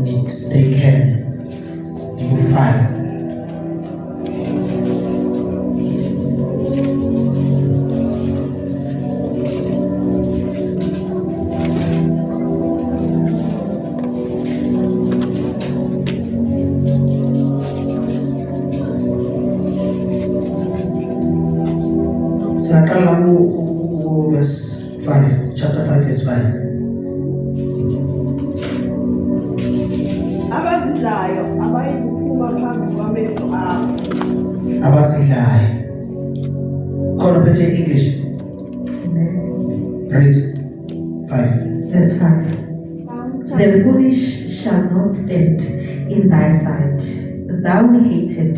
mistaken. Number 5. Saqala verse 5, chapter 5 verse 5. Abazidlayo abayikuphuma phambi kwamehlo akho. Abazidlayo. Khona phethe English. Read 5. Verse 5. The foolish shall not stand in thy sight. Thou hated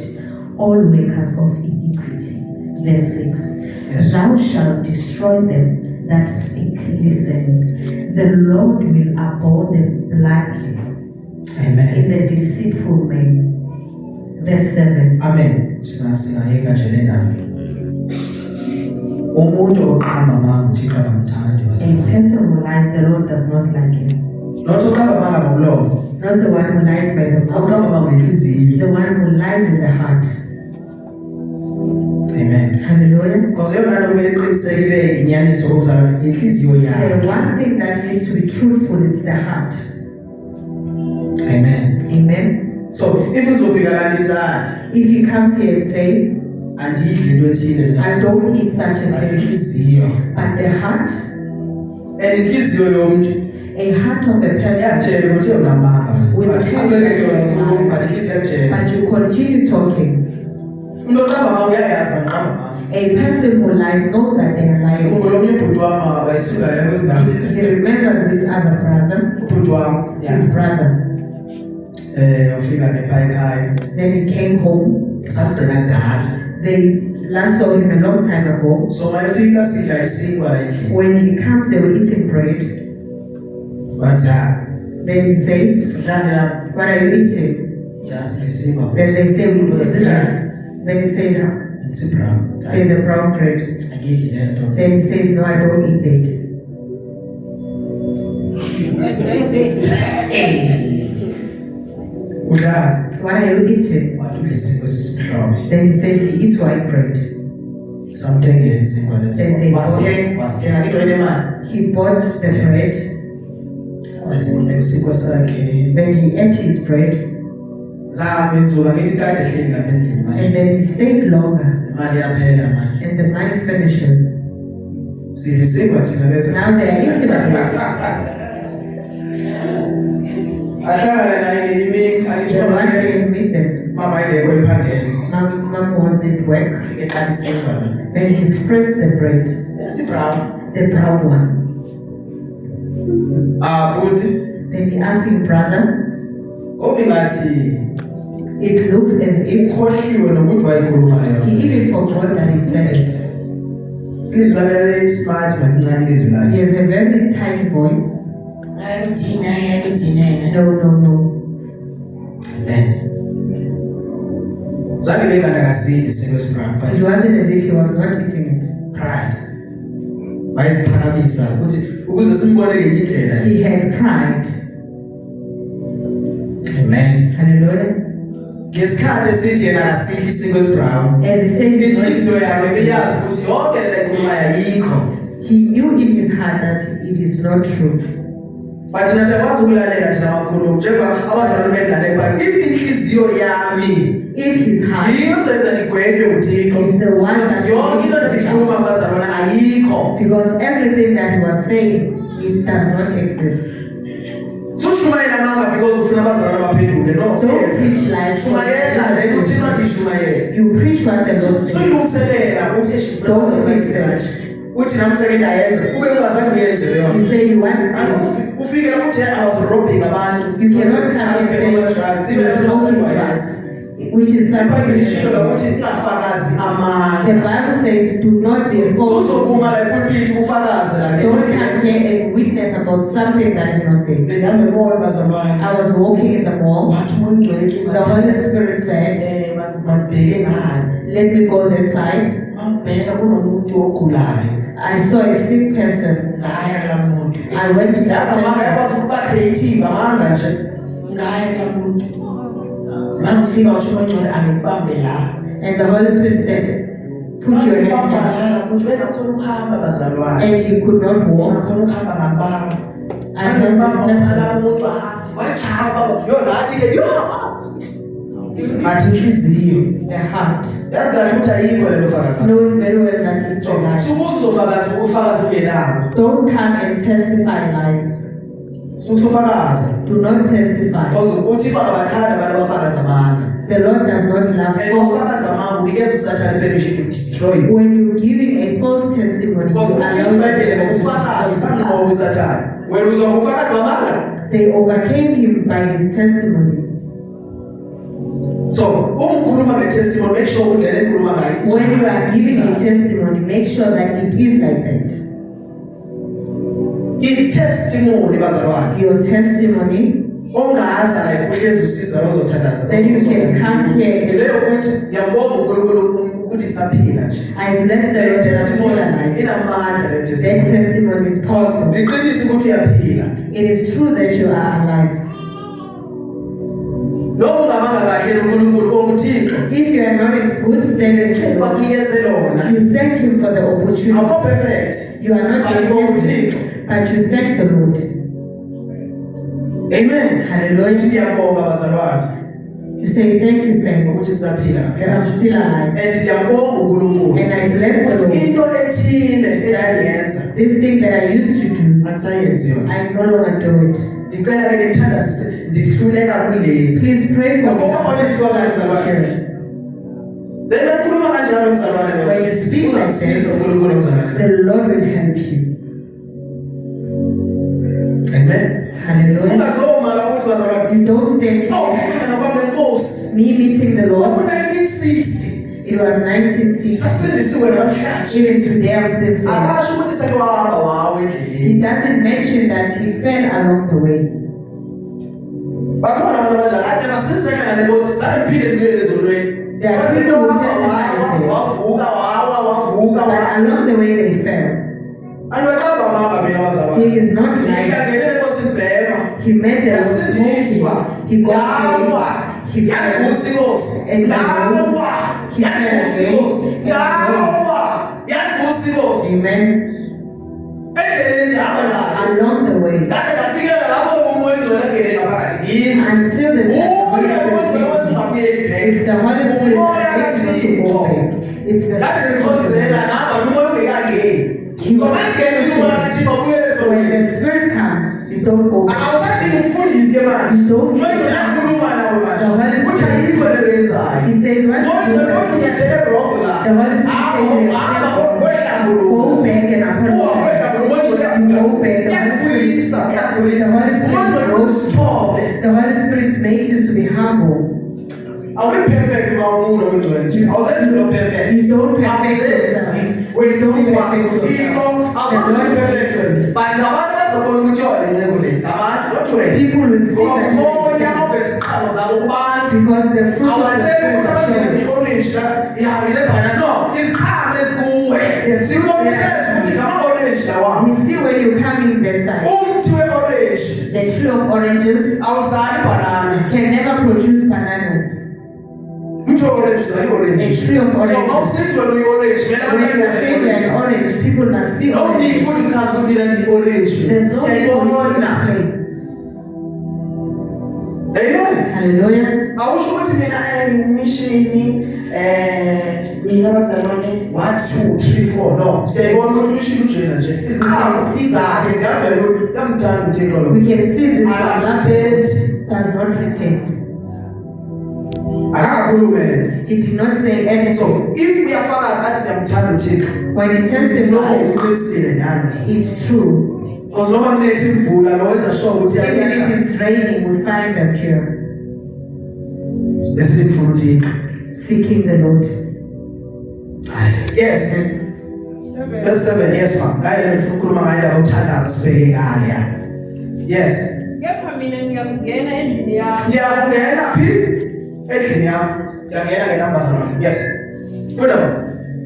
all workers of iniquity. Verse 6. Yes. Thou shalt destroy them that speak listening. The Lord will abhor them blindly Amen. in the deceitful man. Verse 7. Amen. Singayeka nje lena. Umuntu oqamba mama uThixo akamthandi A person who lies, the Lord does not like him. Not oqamba mama ngomlomo. Not the one who lies by the mouth, Oqamba mama ngenhliziyo. the one who lies in the heart. Amen. Hallelujah. Because yona nto kumele iqinisekile inyaniso kokuzala inhliziyo The yakhe. one thing that needs to be truthful is the heart. Amen. Amen. So if uzofika la nithi If he comes here and say, andidli into ethile I don't eat such a but thing, inhliziyo. but the heart, And inhliziyo yomuntu a heart of a person, iyakutshela ukuthi unamanga. Will But tell you angeke that you are ukhulume lying. but inhliziyo yakutshela. but you continue talking. Umuntu oqamba mama uyayazi aqamba mama. A person who lies knows that they are lying. Ngikhumbula omnye ubhuti wami wayisuka kwezindawo. He remembers this other brother, Ubhuti wami his brother. wafika nepha ekhaya. Then he came home. Sagcina kudala. They last saw him a long time ago. So mayefika sidla isinkwa la endlini. When he comes, they were eating bread. Wathi Then he says, mhlawumbe la what are you eating? yasidla isinkwa. Then they say, we eat bread. Then he said, It's brown. say the brown bread. Angidli lento. Then he says, no, I don't eat that. Udla What are you eating? wathi udla isinkwa esimhlophe. Then he says he eats white bread. Samthengela isinkwa leso. Then they Wasithenga into enemali. He bought the bread. Wasidla isinkwa sakhe. Then he ate his bread. Zami nsuka ngithi kade ehleli ngapha endlini manje. And then he stayed longer. Imali yaphela manje. And the money finishes. Sidla isinkwa thina bese. Now they are eating bread. Ahlangana naye imini angithi Then mama one day he meet them. mama ayekho ephandeni. Mom was at work. Ufike eqala isinkwa la. Then he spreads the bread, Sibrown. the brown one. Buthi Then he asked him, brother, obingathi it looks as if ukhohliwe nokuthi wayikhuluma leyo. he even forgot that he said it. Ilizwi lakhe li-smart malincane ilizwi He lakhe. has a very tiny voice. No. Amen. Zange bekade akasidli isinkwa esibrown It but wasn't as if he was not eating it. pride. Wayeziphakamisa ukuthi ukuze simbone ngenye indlela. He had pride. Amen. Hallelujah. Ngesikhathi esithi yena akasidli isinkwa esibrown. As he said, Inhliziyo yakhe beyazi ukuthi yonke le ekhulumayo ayikho. he knew in his heart that it is not true. But thina siyakwazi ukulalela thina makhulu njengoba abazalwane bendlale pha inhliziyo yami If his heart yiyo ezoyenza ndigwetwe uThixo. is the one that Yonke into endiyikhuluma abazalwane ayikho. because everything that he was saying, it does not exist. Sushumayela manga because ufuna abazalwane baphenduke. No. Don't teach lies. Shumayela le uThixo athi shumayela. You preach what the Lord says. Suyilungiselela uthi eshifuna Don't abazalwane fix bathi. it. Uthi namseke ndayenza kube ungazange uyenze leyo. You say you want to. Ufike la uthi I was robbing abantu. You cannot come and say you are smoking drugs, which is something. Isho ukuthi ungafakazi The amanga. Bible says, do not be false. Usuzokuma la epulpit ufakaze la. Don't come here and witness about something that is not there. Bengihambe mall bazalwane. I was walking in the mall. Wathi umuntu ngeke The Holy Spirit said, mabheke ngani. let me go that side. Mabheka kunomuntu ogulayo. I saw a sick person. Ngaya la muntu. I went to that Yazi amanga person. yakwazi ukuba creative amanga nje. ngaye kamuntu mangifika usho ngcwele angikubambe la And the Holy Spirit said, put your hand down. ukuthi wena khona ukuhamba bazalwane And he could not walk. khona ukuhamba ngababa I had this message. umuntu wachaba yo nathi ke yo athi inhliziyo The heart. yazi kahle ukuthi ayikho lelo fakazi Knowing very well that it's a lie. usuzofakaza ufakazi ungenabo Don't come and testify lies. usufakaza Do not testify. because uthi bangabathanda abantu abafakaza amanga The Lord does not love and false. ufakaza amanga unikeza usathane permission to destroy you When you're giving a false testimony, because you allow uBhayibheli them to ngokufakaza destroy. sanqobo usathane wena uzokufakaza amanga They overcame him by his testimony. so umkhuluma ngetestimony make sure ukuthi le nkhuluma ngayo When you are giving a testimony, make sure that it is like that. i-testimony bazalwane Your testimony, ongaza la kuhlezi usiza lozothandaza then you can come here leyo and ukuthi ngiyabonga uNkulunkulu ukuthi ngisaphila nje I bless the Lord that I'm still alive. inamandla le That testimony testimony is possible. liqinisa ukuthi uyaphila It is true that you are alive. noma ungabanga kahle uNkulunkulu onguThixo If you are not in good standing with the Lord, bakunikeze lona you thank him for the opportunity. awukho perfect You are not but yet perfect, onguThixo but you thank the Lord. amen Hallelujah. ngiyabonga bazalwane You say thank you, saints, ukuthi ngisaphila that I'm still alive. and ngiyabonga uNkulunkulu And I bless the ukuthi Lord. into ethile engiyenza This thing that I used to do, angisayenzi yona I no longer do it. ndicela ke ngithandazise ndihluleka kuleli Please pray for me. Ngoba honest God, I'm mzalwane. here. Then ukhuluma kanjalo mzalwane lo. When you speak like this, Uzasiza uNkulunkulu mzalwane. The Lord will help you. Amen. Hallelujah. Ungazomala ukuthi bazalwane. You don't stand here. Awufika nabantu enkosi. Me meeting the Lord, Ku-1960 it was 1960. sasindisiwe namhlanje. Even today I'm still saved. Akasho ukuthi sake wahamba wawe endleleni. He doesn't mention that he fell along the way. Bakhona abantu abanjalo. Ade masisehlangane ngoba zange ngiphinde ngiyele ezonweni. There are Bathi people who wavuka But along the way they fell. Anwekaba mama mina bazalwane. He is not like Ngihlangenele nkosibhema. he met the Lord smoking. He got saved. He fell. Yavusa inkosi. And he Ngawa. He fell Yavusa again. inkosi. And Ngawa. Yavusa inkosi. Amen. Endleleni ndihamba nayo. Along the way. Ngade ndafikela lapho umoya engcwele ngene ngaphakathi yini. Until the time the Holy Spirit came. If the Holy Spirit makes you to go back, it's the Ngade Spirit of ndikhonzela God. nahamba umoya ungekangeni. So mangeni umoya ngathi mabuyele When ezonweni. the Spirit comes, you don't go back. Awusathi umfundisi manje. Umoya uyakhuluma nawe manje. Uthi ayikho lento yenzayo. He says, what Ngoba you do, ngoba ngiyathele rogo la. the Holy Spirit says, go back and apologize. Go back. The Holy Spirit makes you to be humble. Awubi perfect mawumuntu omngcwele nje. Awuzenzi lo perfect. You don't perfect yourself. Wena Don't uthixo perfect yourself. awuzenzi perfect. But nabantu bazobona ukuthi yona incebo le. Abantu not wena. People will see Ngoba that umoya obeziqhamo zabo kubantu. because the fruit of the Awatshela Spirit ukuthi are abangene shown. i-orange la ihambile bhana no iziqhamo ezikuwe. Sibonise ukuthi ngama-orange lawa. We see when you come in that side, Umthi we-orange the tree of oranges awuzali bhanana. can never produce bananas. Umthi we-orange uzali i-orange. A tree of So oranges. mawusithi wena uyi-orange kumele When you are saying you are an orange, people must see no need oranges. futhi ukhazi ukuthi mina ngiyi-orange. There's no need for you to Siyayibona. explain. Amen. Hallelujah. Awusho ukuthi mina ngimishini mina bazalwane 1 2 3 4 no siyayibona ukuthi umishini ujena nje iziqhamu zakhe ziyavela ukuthi yamthanda uThixo lo We can see this one. That Akathethi. does not pretend. akakhulume. He did not say anything. So if uyafakaza athi ngiyamthanda uThixo When he no testifies, ufensile nyani it's true. because noma kunethi imvula lo wenza sure ukuthi Even if yakha it's raining, we find the pure, lesithi mfuna uThixo. seeking the Lord. Yes. Verse 7 yes ma ngale ngifuna ukukhuluma ngayo indaba yokuthandaza sibeke kale ya. Yes. Kepha mina ngiyakungena endlini yami. Ngiyakungena phi endlini yami ngiyangena ngenambazana. Yes. Funda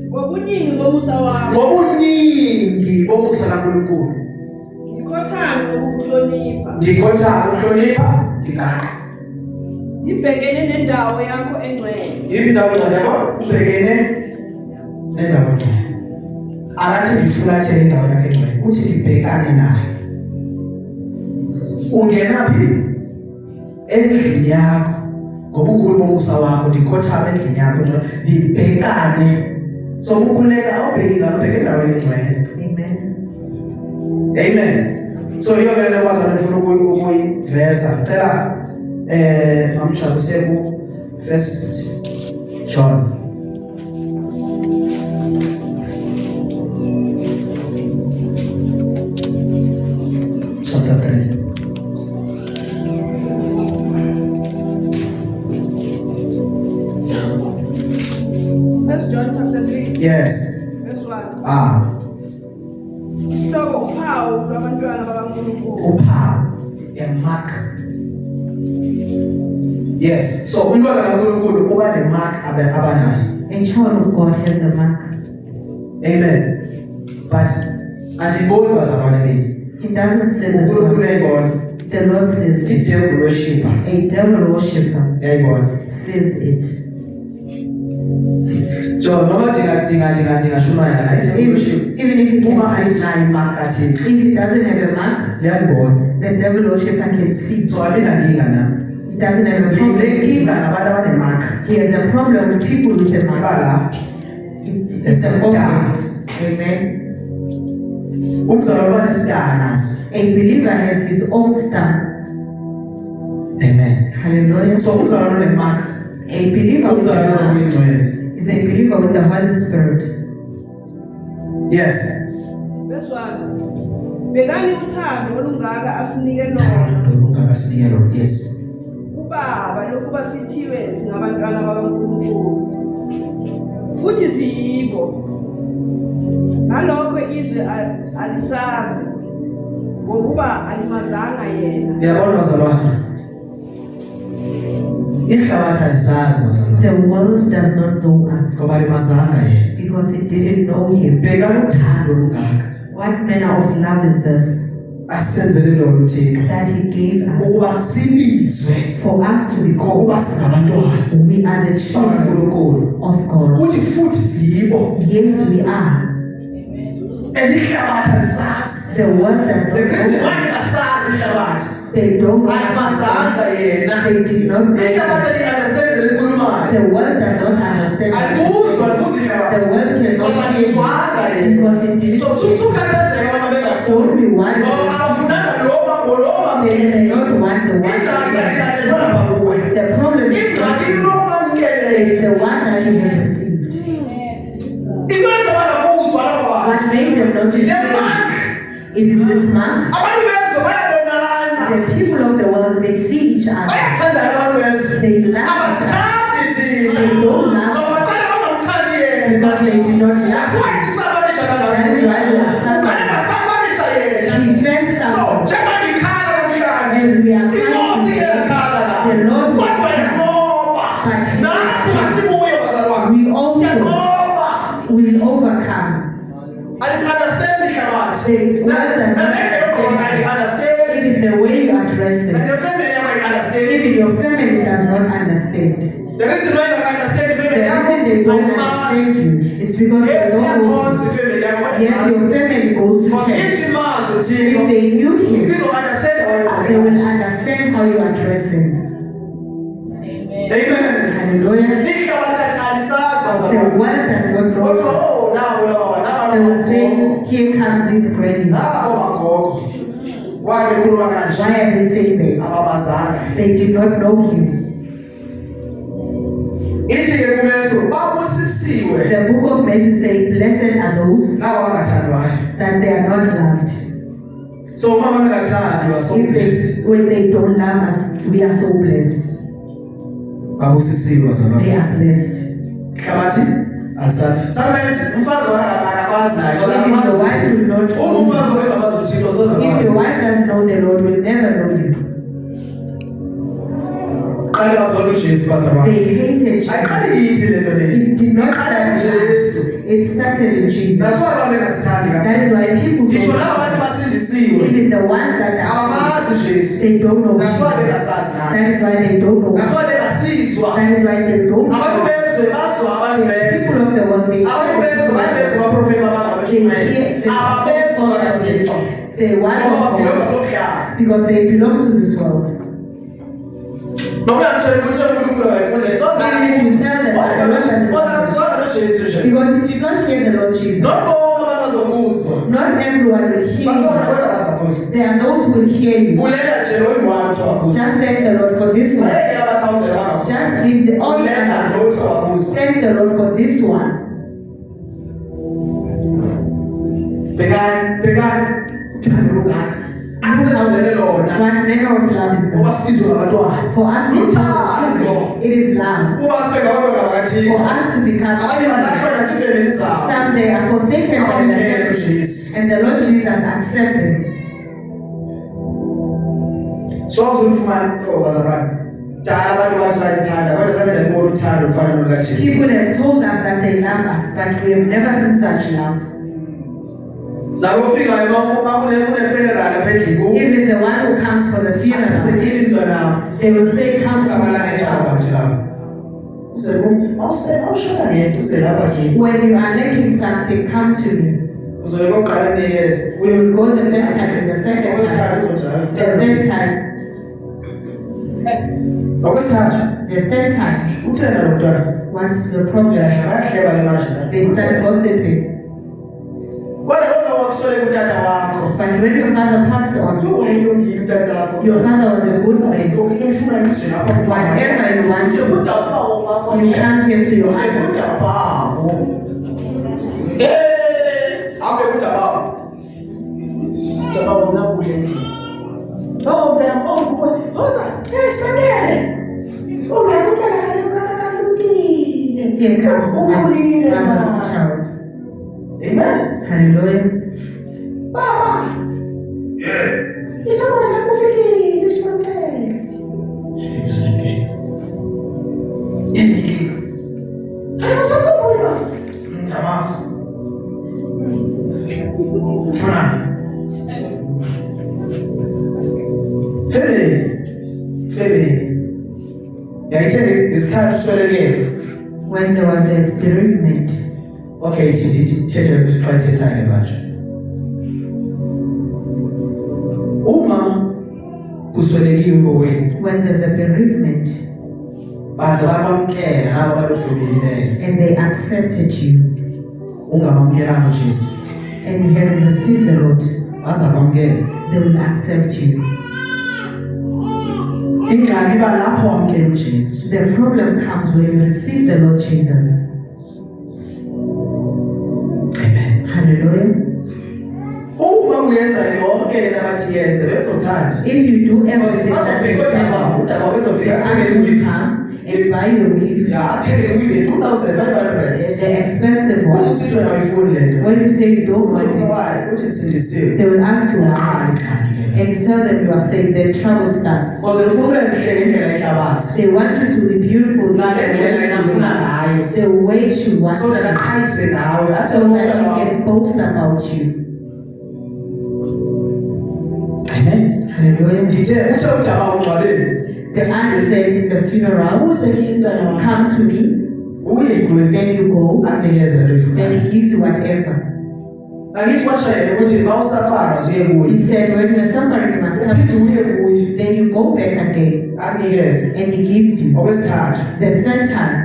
Ngobuningi bomusa wami. ngobuningi bomusa kaNkulunkulu Ngikhothame ngokukuhlonipha. ngikhothama ukuhlonipha ngigana ibhekene nendawo yakho engcwele. Yiphi indawo engcwele yabo? Ubhekene nendawo engcwele. Akathi ngifulathele indawo yakhe engcwele. Uthi ngibhekane naye. Ungena phi? Endlini yakho. Ngobukhulu bomusa wakho ndikhothame endlini yakho ndibhekane. So ukukhuleka awubheki ngalo ubheke endaweni engcwele. Amen. So hiyo ke nto kwazi ngifuna ukuyiveza. Ngicela mamshabuse ku 1 John chapter 3. First John chapter 3. Yes. Verse 1. Uphawu, Uphawu lwabantwana bakaNkulunkulu. a mark. Yes. So umntwana kaNkulunkulu uba ne mark abanayo. A child of God has a mark. Amen. But andiboni bazalwane beni. It doesn't say this uNkulunkulu one. uyayibona. The Lord says The it. devil worshipper. A devil worshipper Uyayibona. says it. So noma ndingashumana la devil worship. Even if it Uma can ayinayo imark kathini. if it doesn't have a mark, Uyayibona. the devil worshipper can see. So abinankinga na. It doesn't have a problem. Nginenkinga nabantu abanemark. He has a problem with people with a mark. Ibala. It's a problem. Amen. Umzalwane wanesitana naso. A believer has his own star. Amen. Hallelujah. So umzalwane onemark. A believer with a Umzalwane mark oyingcwele. is a believer with the Holy Spirit. Yes. Verse 1. Bekani uthando olungaka asinike lona Uthando ungakasinikelo. Yes. ubaba lokuba sithiwe singabantwana bakaNkulunkulu. Futhi siyibo. Ngalokho izwe alisazi ngokuba alimazanga yena. Uyabona bazalwane. Ihlabathi alisazi bazalwane. The world does not know us Ngoba limazanga yena. because it didn't know him. Bheka uthando olungaka. What manner of love is this Asenzele lona uThixo. that he gave us Ukuba sibizwe for us to be called? ngokuba singabantwana We are the children bakaNkulunkulu. of God. Uthi futhi siyibo. Yes, we are. Elihlabathi alisazi. The world does The not reason know why us. asazi ihlabathi. They don't know Alimazanga us. yena. They did not know us. Ihlabathi li-understand likhulumayo. The world does not understand us. Alikuzwa alibuzi The ihlabathi. world cannot Because hear alifanga you yena. because it didn't. So sukhathazeka abantu bengafuni. Don't be worried. Ngoba abafunanga loma ngoloma They don't want the one. ingxaki ayilahlekelwa lapha kuwe. The problem is Ingxaki not loma mkelele. is the one that you have received. Ikwenza bangakuzwa laba bantu. What made them not to Le hear mark. it is this mark. Abantu bezwe bayabonana. The people of the world, they see each other. Bayathandana abantu bezwe. They love each other Abasithandi thina. They don't love. Ngoba bathanda bangamthandi yena. because they do not That's love why him. sisafanisha That is why we are kangaka. Ukane suffering. basafanisha yena. He first So, suffered. njengoba ngikhala namhlanje, As we are inkosi iyakhala la. the Lord will Kodwa yanqoba. But he- Nathi masibuye bazalwane. We also Siyanqoba. will overcome. Alisunderstand ihlabathi. The world does not Nabekhe yogqoka ali-understand. Even the way you are dressing, And your family yakho ayi-understand. even your family does not understand. The reason why they understand The family yakho, reason they don't understand you is because Yes, they don't know siyakhonza you. ifamily yakho, kodwa Yes, your imazi. family goes to Because church. if imazi If uThixo, they knew him, izo-understand how they you will are. understand how you are dressing. Amen. Hallelujah. Ihlabathi alisazi The bazalwane. world does not know Kodwa us. oh nawo lawa They will say, nawo here comes these grannies. nabo magogo. Why bekhuluma kanje? Why are they saying that? Ababazanga. They did not know him. Ithi ke kuMathewu babusisiwe The book of Matthew says, blessed are those labo bangathandwayo. that they are not loved. So uma bangathandi you are so If blessed. they, when they don't love us, we are so blessed. Babusisiwe They bazalwane. are blessed. Ihlabathi alisazi. Sometimes umfazi akakwazi naye. If the wife will not Uma know umfazi you, ongamazi uThixo soze if akwazi. the wife doesn't know the Lord, will never know you. Qale bazalwane uJesu bazalwane. They hated Jesus. Ayiqali yithi lento le. It did not Iqala start in kuJesu. Jesus. It started in Jesus. That's why abantu bengasithandi That kakhulu. is why people Ngisho labo don't, bathi basindisiwe. even the ones that are Abamazi uJesu. they don't know That's why Jesus. bengasazi That nathi. is why they don't know. That's why abasizwa That is why they don't abantu bezwe bazwa abantu bezwe people of the world they abantu bezwe bayibezwe abaprofeti abangabashumayeli ababezwe bakathixo the word ngoba of baphila God ngokuhlala because they belong to this world. noma uyamtshela ukuthi uNkulunkulu akayifundele so Because he did not hear the Lord Jesus. not all abantu bazokuzwa Not everyone will hear bakhona you. kodwa bazakuzwa There are those who will hear you. bulela nje loyi-one ukuthi awakuzwa Just thank the Lord for this one. bayekela aba-1000 bangakuzwa Just give the all the bulela others. lokuthi awakuzwa Thank the Lord for this one. bhekani uthando lungaka asenzele lona What manner of love is ngoba that? sizwe ngabantwana For us to luthando become, it is love. ukuba sibe ngabantwana For bakathixo us to become abanye balahlwa nasifemeli zabo some they are forsaken by the abamkele Lord, ujesu and the Lord Jesus accept them. sozulifumana bazalwane dala abantu bathi bayithanda kodwa sabe ndabona uthando lufana nolukajesu People have told us that they love us, but we have never seen such love. nabo ufikayo kunefuneral apha endlini Even the one who comes for the funeral, sekile mntwanam they will say, "Come to me, kabalane my child." abantu labo awushoda ngento uzelapha kini When you are lacking something, come to me. uzoye kokuqala nikeze We will go the first time and the second okwesithathu time, uzonjalo the third time, okwesithathu the third time. uthenda lo mntwana What's the problem? bayahleba le manje They start gossiping. kodwa kodwa wakusoleka utata wakho But when your father passed on, yowayilungile utata wakho your father was a good man. yonke ifuna izwe lapha Whatever you want, sekudaphawo wakho you come here to your father. sekudaphawo hambe kudaphawo udaphawo nakuhle endlini mntana nguwe hoza sibekele umntana kalungile Here comes ukhulile mother's ma child. amen Hallelujah. baba isabona nakufikile isibekele yini ayosakhumbula ba ngamaso ufuna family yakithenge isikhathi uswelekele When there was a bereavement, okay thethe xa ithethayo manje uma kuswelekiwe kowenu when there's a bereavement, baze babamkela labo balufemelileyo and they accepted you, ungamamkelanga ujesu and you haven't received the Lord, baza bamkela they will accept you. ingxaki iba lapho wamkela ujesu The problem comes when you receive the Lord Jesus. amen Hallelujah. uma uyenza yonke lento abathi yenze bezothanda If you do everything that they udaba tell bezofika you, athenge the leave come and buy your leave, ya athenge leave 2500 the expensive one. usithi wena uyifuni lento When you say you don't want uzobuza it, why uthi sindisiwe they will ask you why. ingxaki le And you tell them you are saved, then trouble starts. because ufuna ube mhle ngendlela ehlabathi They want you to be beautiful ngalendlela efuna ngayo the way she wants so that you, ayise nawe athi so that she can boast about you. amen Hallelujah. ngithe uthe udaba ungcwaleni The aunt said in the funeral, uze kimi mntana wakho "Come to me," uye kuwe then you go, akunikeze lento then oyifunayo he gives you whatever. angithi washayela ukuthi mawusafara uye He kuye said, when you're suffering, you must come uphinde to me. uye kuye Then you go back again, akunikeze and he gives you. okwesithathu The third time,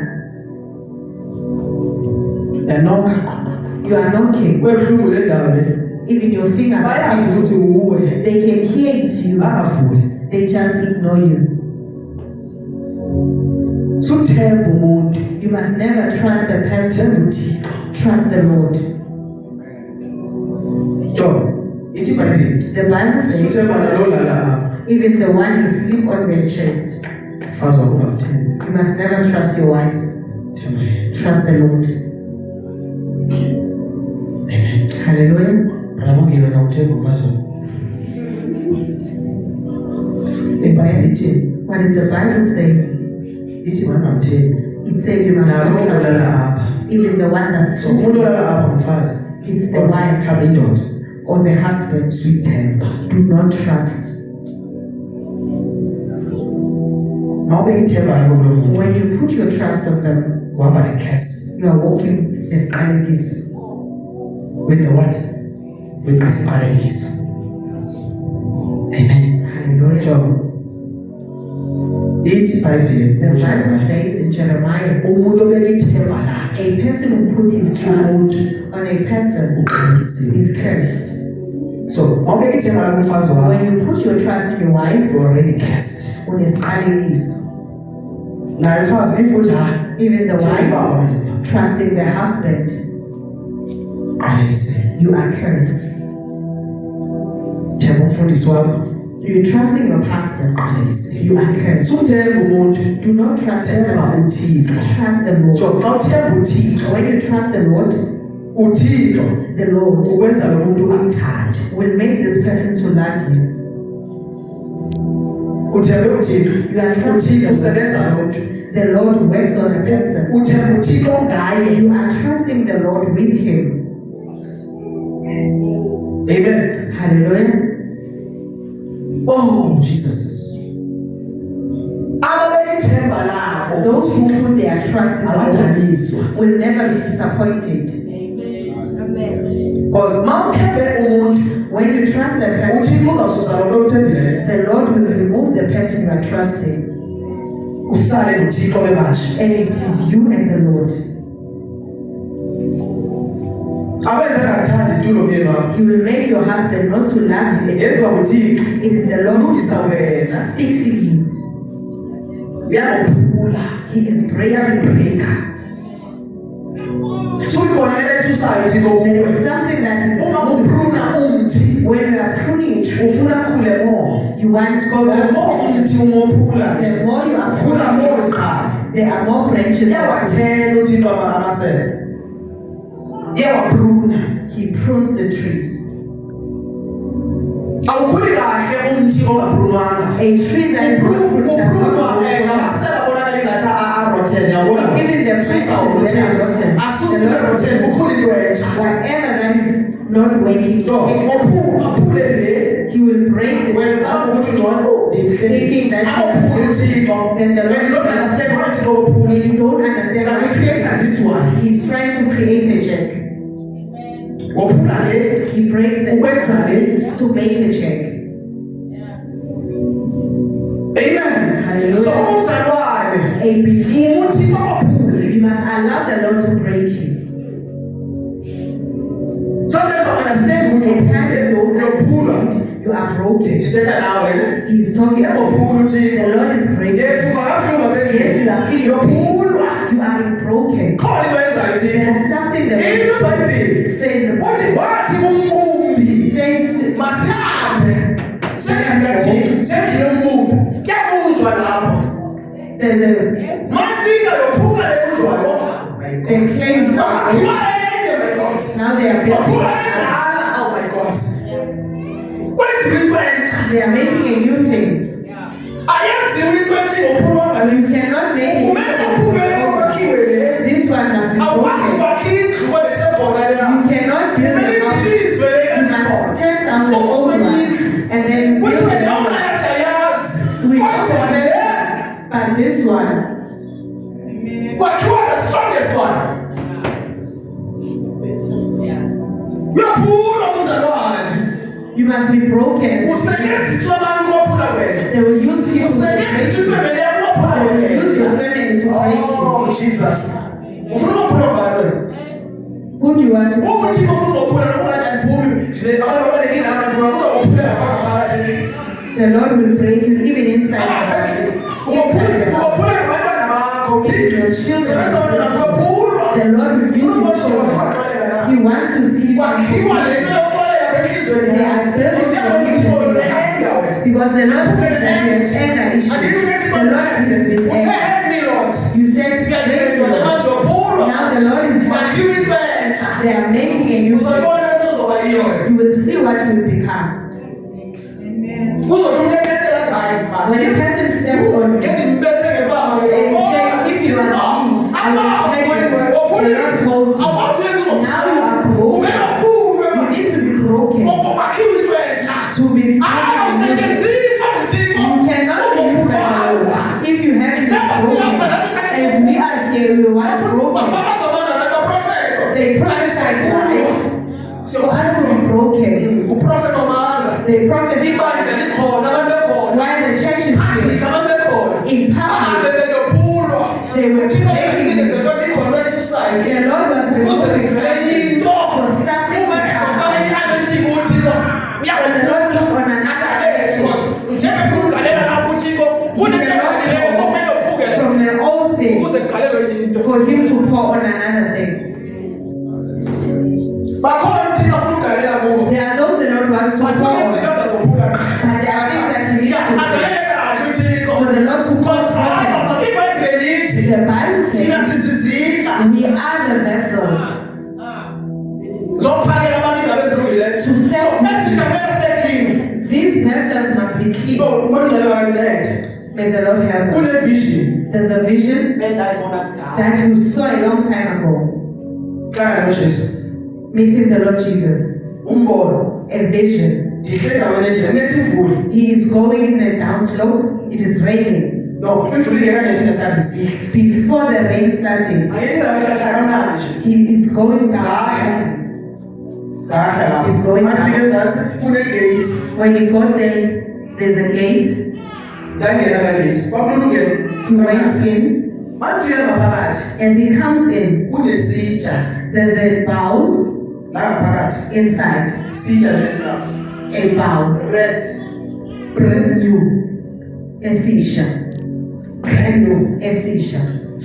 yanokha you are knocking. webuhlungu le ndawo le Even your fingers are bayazi painful. ukuthi uwe They can hear it's you. bangavuli They just ignore you. suthemba umuntu You must never trust the themba person. uthixo Trust the Lord. jo ithi ibhayibhile The Bible says, suthemba nalo lala apha even the one you sleep on their chest, mfazi wakho ungamthembi you must never trust your wife. themba yena Trust the Lord. amen Hallelujah. bramongile wena uthemba mfazi wakho ibhayibhile ithi What does the Bible say? ithi mangamthembi It says you must nalo not trust olala them. apha Even the one that so umuntu sleeps, olala apha mfazi it's the wife mhlawumbe indoda or the husband. suyithemba Do not trust. mawubeka ithemba lakho kulo muntu When you put your trust on them, uhamba necase you are walking nesiqalekiso. with the what? With isiqalekiso. Amen. Hallelujah. So ithi iBhayibheli The Bible says in Jeremiah, umuntu obeka ithemba lakhe a person who puts his trust on a person uqinisiwe. is cursed. So mawubeka ithemba lakho umfazi wakho When you put your trust in your wife, you already cast. unesiqalekiso. Naye mfazi if uthi hayi Even the wife ubaba mina trusting the husband, qalekise. you are cursed. Themba umfundisi wakho You trusting your pastor, qalekise. you are cursed. Suthemba umuntu Do not trust a themba person. uThixo. Trust the Lord. So xa uthemba uThixo When you trust the Lord, uThixo the Lord ukwenza lo muntu akuthande. will make this person to love you. Uthembe uThixo. You are trusting uThixo the usebenza lo Lord. muntu. The Lord works on a person. Uthemba uThixo ngaye. You are trusting the Lord with him. Amen. Hallelujah. Oh Jesus. Ababeka ithemba labo Those who put their trust in the abadaniswa. Lord will never be disappointed. Because mawuthembe umuntu When you trust the person, uThixo uzawususa lo muntu othembileyo. the Lord will remove the person you are trusting, Usale noThixo bebasha. and it is you and the Lord. Abenze kakuthandi tulo myeni wakho. He will make your husband not to love you anymore. Yenziwa nguThixo. It is the Lord who is Ulungisa wena. fixing you. Uyakuphula. He is breaking you. Uyakubreka. So ikhona lento esusayo Thixo There kuwe. is something that is Uma upruna umthi when you are pruning a tree, ufuna khule more. you want Because the more umthi umophula the more you are ufuna more pruning, isiqhamo. there are more branches. Iyawathela uThixo amasebe. Iyawapruna. He prunes the tree. Awukhuli kahle umthi ongaprunwanga. A tree that is not pruned does not Uprunwa grow. ngamasebe abonakala engathi arotten yabona. Even the branches that are rotten, Asusile rotten ukhulile wetsha. whatever that is not working, So aphule le he will break this. wena ukuthi ngcono Thinking that awuphule uThixo. Then the When you don't understand what Thixo uphule. when you don't understand That we what created this one. he's trying to create a check. Wophula le He breaks ukwenza le. the to make a check. Amen. Hallelujah. So umzalwane A believer, uThixo aphule. you must allow the Lord to break you. Sometimes I understand The time you don't uyophula. understand, you are broken. Sithetha nawe. He's talking. Uyaphula uThixo. The Lord is breaking. Yesu ungakaphuma Yes, you are feeling uyophulwa. you are being broken. Khona ikwenzayo There Thixo. is something that Into iBhayibheli says the uthi wathi kumbumbi says masihambe sendlile umbumbi kuyabunjwa lapho there's a mafika yophuma lebunjwayo the claims waphuma enye my God now they are waphuma building. endala oh my God kwenziwa into entsha They are making a new thing. ayenziwa into entsha ngophulwanga You le cannot make kumele uphume le it. kwakhiwe le This one must be awukwazi broken. kwakha indlu esekhona leya You cannot build kumele a house. idilizwe le You must tear down the old one and then build kuthiwe the yona new one. yasayazi We kodwa don't le know, but this one, kwakhiwa the strongest one uyaphula umzalwane you must be broken. usetyenziswa abantu kophula wena They will use people to break usetyenziswa you. ifemeli yakho kophula They will use your wena family to oh break Jesus ufuna ukuphula ngubani wena you. Who do you want to ukuthi break? ufuna ukuphula nokungathi andiphumi abantu abanenkinga nabaphula uzawuphula ngaphakathi The Lord will break you even inside the house. Inside the house. uphula ngabantwana bakho Your children. sebenza abantwana uyaphulwa The Lord will use ufuna your ubona children. waxelela He wants to see you. kwakhiwa le nto yokuxolela entliziyweni They are building yakho enga wena because the Lord says that you have anger issues. The Lord has been anger. You said, "Thank you, Lord." Now the Lord is happy. They are making a new thing. You will see what you will become. When a person steps on you, and say, if you are sick, I will take you. The Lord holds you. Now you are broken. You need to be broken. To be broken. You cannot be used by the Lord. If you they were once broken. They prophesied lies for us to be broken. They prophesied while the church is here. In public, they were making it. The Lord was removing something for something to happen. When the Lord looks on another from the old thing for him to pour on another thing. There are those the Lord wants to pour on, but there are things that he needs to do. For the Lord to cause problems. The Bible says we are the vessels to set these vessels must be clean. May the Lord help us. There's a vision that you saw a long time ago. Meeting the Lord Jesus. A vision. He is going in the downslope. It is raining. Before the rain started, he is going down. He's going down. When he got there, there's a gate. He went in. As he comes in, there's a bowl inside. A bowl. Brand new. A seashell. Brand new. A seashell. It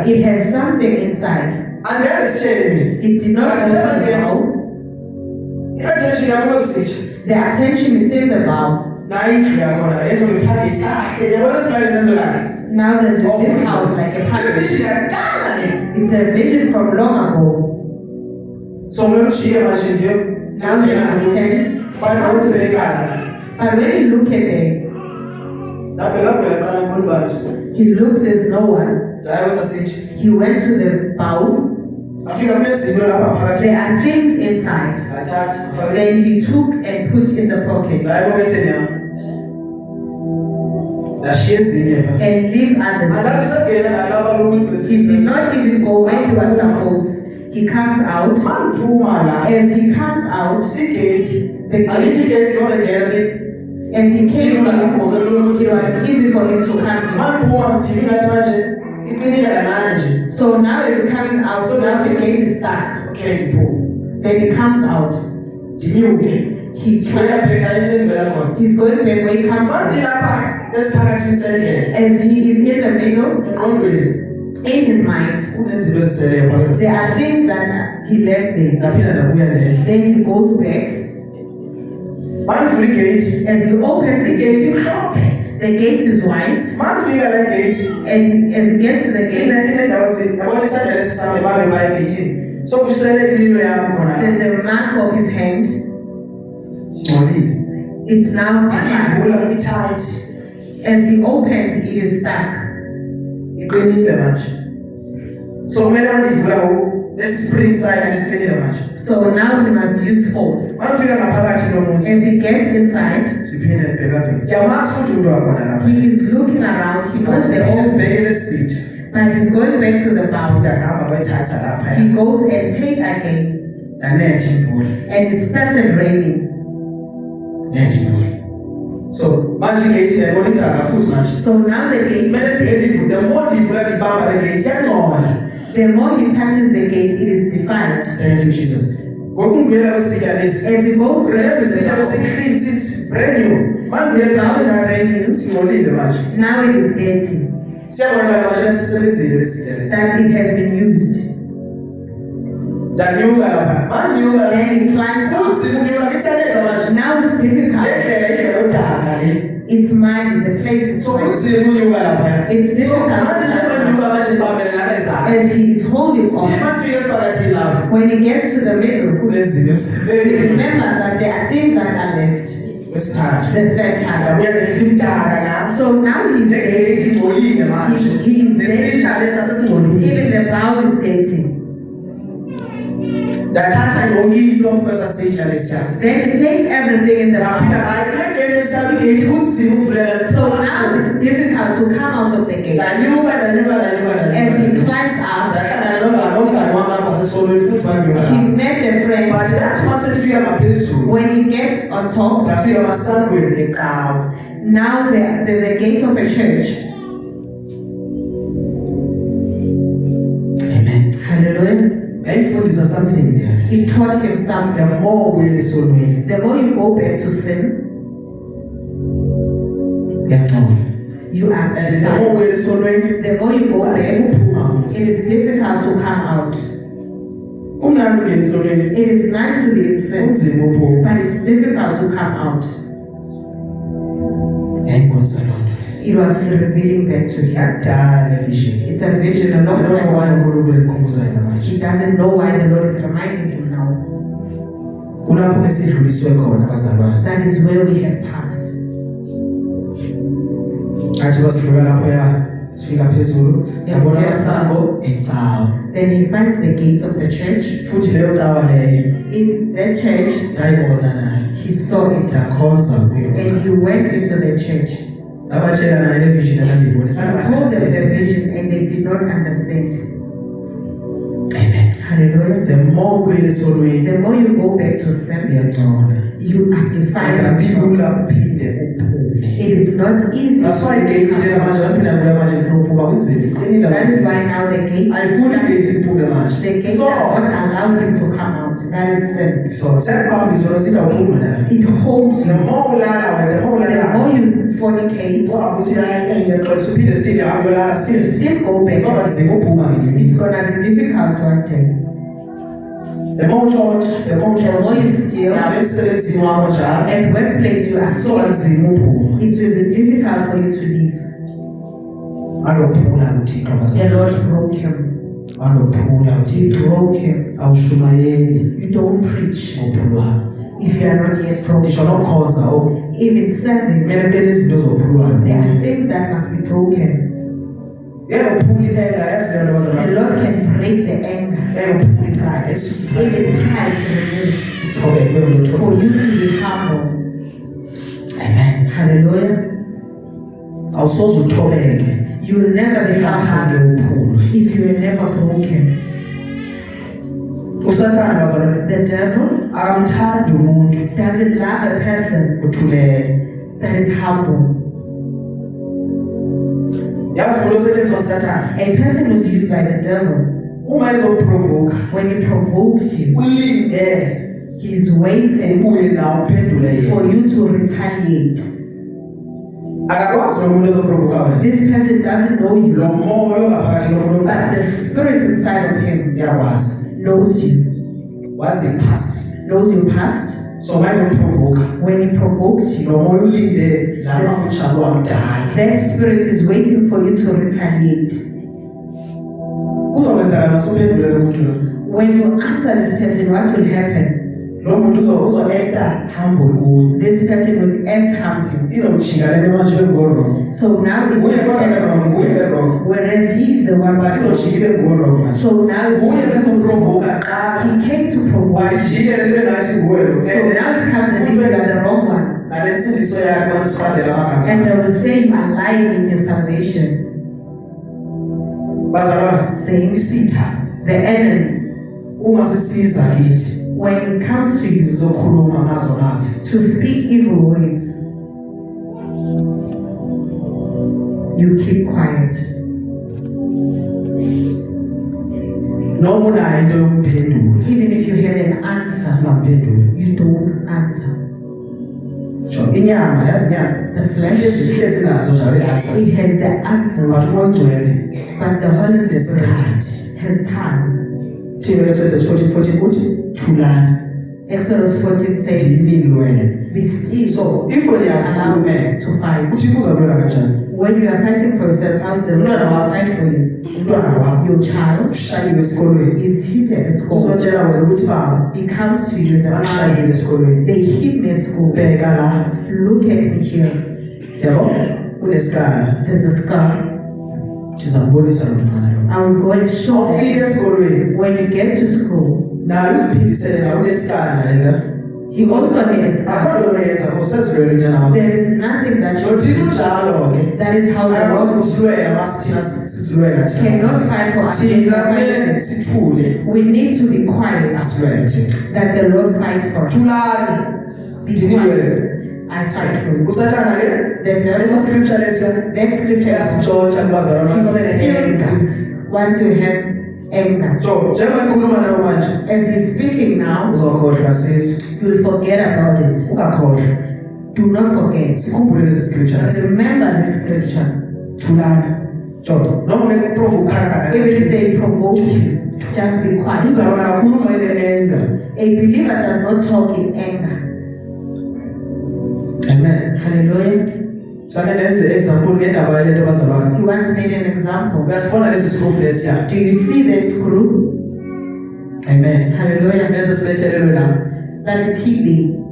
It has something inside. It did not go to the bowl. The attention is in the bowl. Now there's this house like a package. It's a vision from long ago. Now you understand. But when you look at it, he looks, there's no one. He went to the bowl. There are things inside. Then he took and put in the pocket and leave others. He did not even go where he was supposed. He comes out. As he comes out, the gate, as he came in, it was easy for him to come in. So now as he's coming out, now the gate is stuck. Then he comes out. He turns. He's going back where he comes from. As he is in the middle, in his mind, there are things that he left there. Then he goes back. As he opens the gate is white. And as he gets to the gate, there's a mark of his hand. It's now tight. As he opens, it is stuck. So now he must use force. As he gets inside, he is looking around. He knows the old but he's going back to the bowl. He goes and takes again. And it started raining. So now the gate is the more he touches the gate, it is defiled. Thank you, Jesus. As he goes back to the brand new. Now it is dirty. That it has been used. Then he climbs up. Now it's difficult. It's muddy, the place is wet. It's difficult as he is holding on. When he gets to the middle, he remembers that there are things that are left. The third time. So now he's dirty. He is dirty. Even the bowl is dirty. Then he takes everything in the bowl. So now it's difficult to come out of the gate. As he esikolweni futhi He bangiyohamba. met the friend. But that mase fika ngaphezulu. When he gets on top, Ndafika emasangweni ecawa. now there's a gate of a church. Amen. Hallelujah. Yayifundisa something there. It taught him something. The more ubuyela esonweni, The more you go back to sin, kuyangcola. you are And the more defiled. ubuyela esonweni, The more you go back, asikuphuma it kuso. is difficult to come out. Kumnandi ukungena esonweni, It is nice to be in sin, kunzima uphuma. but it's difficult to come out. Yayibonisa loo nto. It was revealing that to him. Yakudala le vision. It's a vision a I long don't know why time ago. uNkulunkulu emkhumbuza yena manje. He doesn't know why the Lord is reminding him now. Kulapho esidluliswe khona bazalwane. That is where we have passed. Athi basidlula lapho ya sifika phezulu yabona amasango ecawa. Then he finds the gates of the church. Futhi leyo cawa leyo In the church, ndayibona nayo. he saw it. Ndakhonza kuyo. And he went into the church. Abatshela nayo le vision akandiyibonisa. I told them the vision and they did not understand. Amen. Hallelujah. The more ubuyela esonweni, The more you go back to sin, uyangcola. you are defiled. Akabilula uphinde uphume. It is not easy. That's why igate lena manje laphinda kuya manje ngifuna ukuphuma kunzima. Iqinile. That is why now the gate, Ayifuni igate iphume manje. the gate So, does not allow him to come out. That is sin. so siyakubambisa wena sithi awuphumi wena. It holds The you. more ulala wena, the more The ulala. more you fornicate, Waba ukuthi hayi ngiyaxolisa uphinde still uyolala you still. still go Ngoba back. nzima uphuma ngelinye It's imini. gonna be difficult one day. The more utshontsha, the more The more you steal, yabe emsebenzini wakho njalo. at workplace you are Kuzoba still, nzima uphuma. it will be difficult for you to leave. Alophula uThixo The bazalwane. Lord broke him. Alophula He uThixo. broke him. Awushumayeli You don't preach ophulwayo. if you are not yet broken. Ngisho nokukhonza Even serving, kumele kube nezinto zophulwayo. there are things that must be broken. Uphula ihenga yazi leyo nto The bazalwane. Lord can break the anger. Uphula ipride, esuse Even ipride. pride removes Uthobe kube umuntu for othobe. you to be humble. Amen. Hallelujah. Awusoze uthobeke You will never be ungakhange humble uphulwe. if you are never broken. usathane bazalwane The devil akamthandi umuntu doesn't love a person othulele. that is humble. Yazi umuntu osetshenziswa usathane A person who's used by the devil, uma ezokuprovoka when he provokes you, ulinde he's waiting ubuye nawe uphendule for yena. you to retaliate. Akakwazi lo muntu ozoprovoka wena. This person doesn't know you, Lo moya ongaphakathi komuntu but the spirit inside of him uyakwazi. knows you, Wazi past. knows your past. So uma ezokuprovoka When he provokes you, lo moya ulinde lama mshalo wakudala. that spirit is waiting for you to retaliate. Kuzokwenzeka masuphendule lo muntu lo. When you answer this person, what will happen? Lo muntu uzo-acta humble kuwe. This person will act humbly. Izomjika le nto manje engoro. So now it's Uye kodwa ke-wrong, uye ke-wrong. whereas he is the one But izojikile engoro manje. So now Uye bezokuprovoka qala. he came to provoke. Wayijikele libe ngathi nguwe lo. So now it comes as if you are the wrong one. Ngale nsindiso yakhe bakusiqandela amagama. And they will say you are lying in your salvation, Bazalwane, saying isitha the enemy, uma sisiza kithi when it comes to you sizokhuluma amazwi amabi. to speak evil words, you keep quiet. Noma unayo into yokumphendula, Even if you have an answer, ungamphenduli. you don't answer. Sho inyama yazi inyama. The flesh, Ihlezi nazo njalo i-answers. it has the answers, Bafuna ongcwele but the Holy Spirit nesikhathi. has time. Thina Exodus 14:14 kuthi thulani Exodus 14 says, ndililwele. be still, So if uyazi allow ukumele to fight. uthi kuzalwela kanjani? When you are fighting for yourself, how is the Lord going to fight for you? Umntwana wakho Your child ushayiwe esikolweni. is hit at school. Uzotshela wena ukuthi baba He comes to you as a bangishayile father. esikolweni. They hit me at school. Bheka la. Look at me here. Yabo? Kunesikhala. There's a scar. Ndizambonisa lo mfana lo. I will go and show Ufike them. esikolweni When you get to school, nayo uziphindisele nawe unesikhala la. He also has. akho nto yenza kusezilwele nyana wam There is nothing that you nothini do. kunjalo ke That is how the ayakwazi Lord usilwela masithina sisilwela cannot fight for us. thina kumele sithule We need to be quiet asilwele thina that the Lord fights for us. thulani Be quiet. I fight for you. usathana ke The esa devil, scripture lesiya that scripture yasitshontsha kubazalwane is basabe ne-anger want to have anger. so njengoba ngikhuluma nayo manje As he's speaking now, uzokhohlwa sisi you will forget about it. ungakhohlwa Do not forget. sikhumbule lesi scripture lesi Remember this scripture. thulani jo noma bekuprovoke Even if they provoke you, just be quiet. umzalwane akakhuluma ene-anger A believer does not talk in anger. amen Hallelujah. sake nenze example ngendaba yale nto bazalwane He once made an example. uyasibona lesi scroof lesiya Do you see the screw? amen Hallelujah. leso sibethelelwe lapho That is hidden.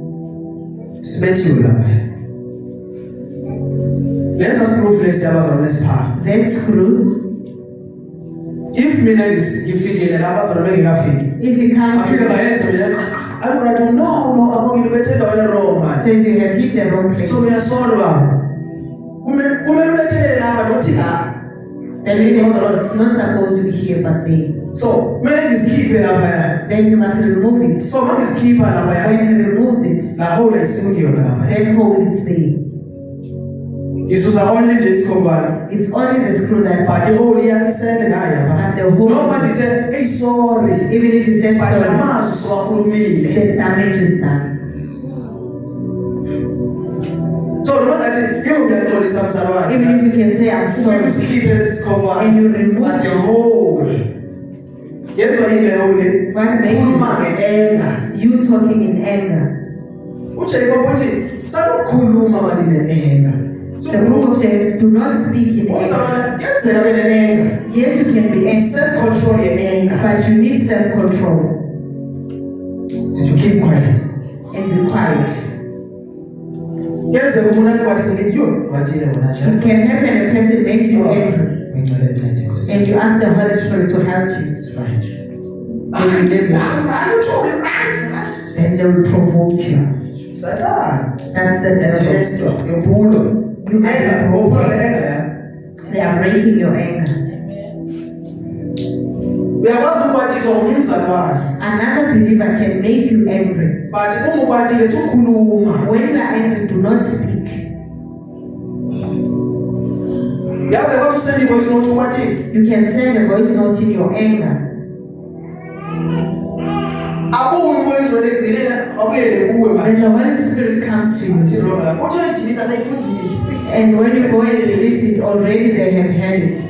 sibethiwe lapha leso scroof lesiya bazalwane siphaa That screw, if mina ngifikile la bazalwane bengekafiki if it comes, afike bayenza mina ayurato no abongilibethe endaweni wrong man says you have hit the wrong place. so uyasolwa kumele ubethelele lapha nothi la That means it's not supposed to be here, but there. so kumele ngisikhiphe laphaya Then you must remove it. so ma ngisikhipha laphaya When he removes it, la hole isimkiyona laphaya that hole is there. ngisusa only nje isikhombana It's only the screw that, but ihole iyakisele nayo lapha and the hole, noma ndithe hey sorry even if you said but sorry, namazwi siwakhulumile the damage is done. so noma ngathi ke uyaxolisa mzalwane Even if you can say, I'm ufike sorry, usikhiphe lesi sikhombana and you remove but the it, whole yenzwa yile hole what makes khuluma nge-anger you talking in anger? uJacob uthi salukhuluma mali ne-anger The book of James, do not speak in anger. umzalwane kuyenzeka abe ne-anger Yes, you can be angry, self-control ye-anger but you need self-control is to keep quiet and be quiet. kuyenzeka umuntu akukwatise ngithi yo wathile wona nje It can happen a person makes you angry, ngicela mnandi Nkosi. and you ask the Holy Spirit to help you, It's fine. then you live it, and they will provoke you. Satan. That's the devil. Test impulo. Anger, impulo le-anger ya. They are breaking your anger. Uyakwazi ukwatiswa ngumzalwane. Another believer can make you angry. But uma ukwatile sukhuluma. When you are angry, do not speak. Yazi kwathi usend voice note ukwatile. You can send a voice note in your anger. Abuyi ngwengcwele egcineni akuyele kuwe manje. When the Holy Spirit comes to you, Uthi Robert, uthi uyidelete sayifundile. and when you go and delete it, already they have had it.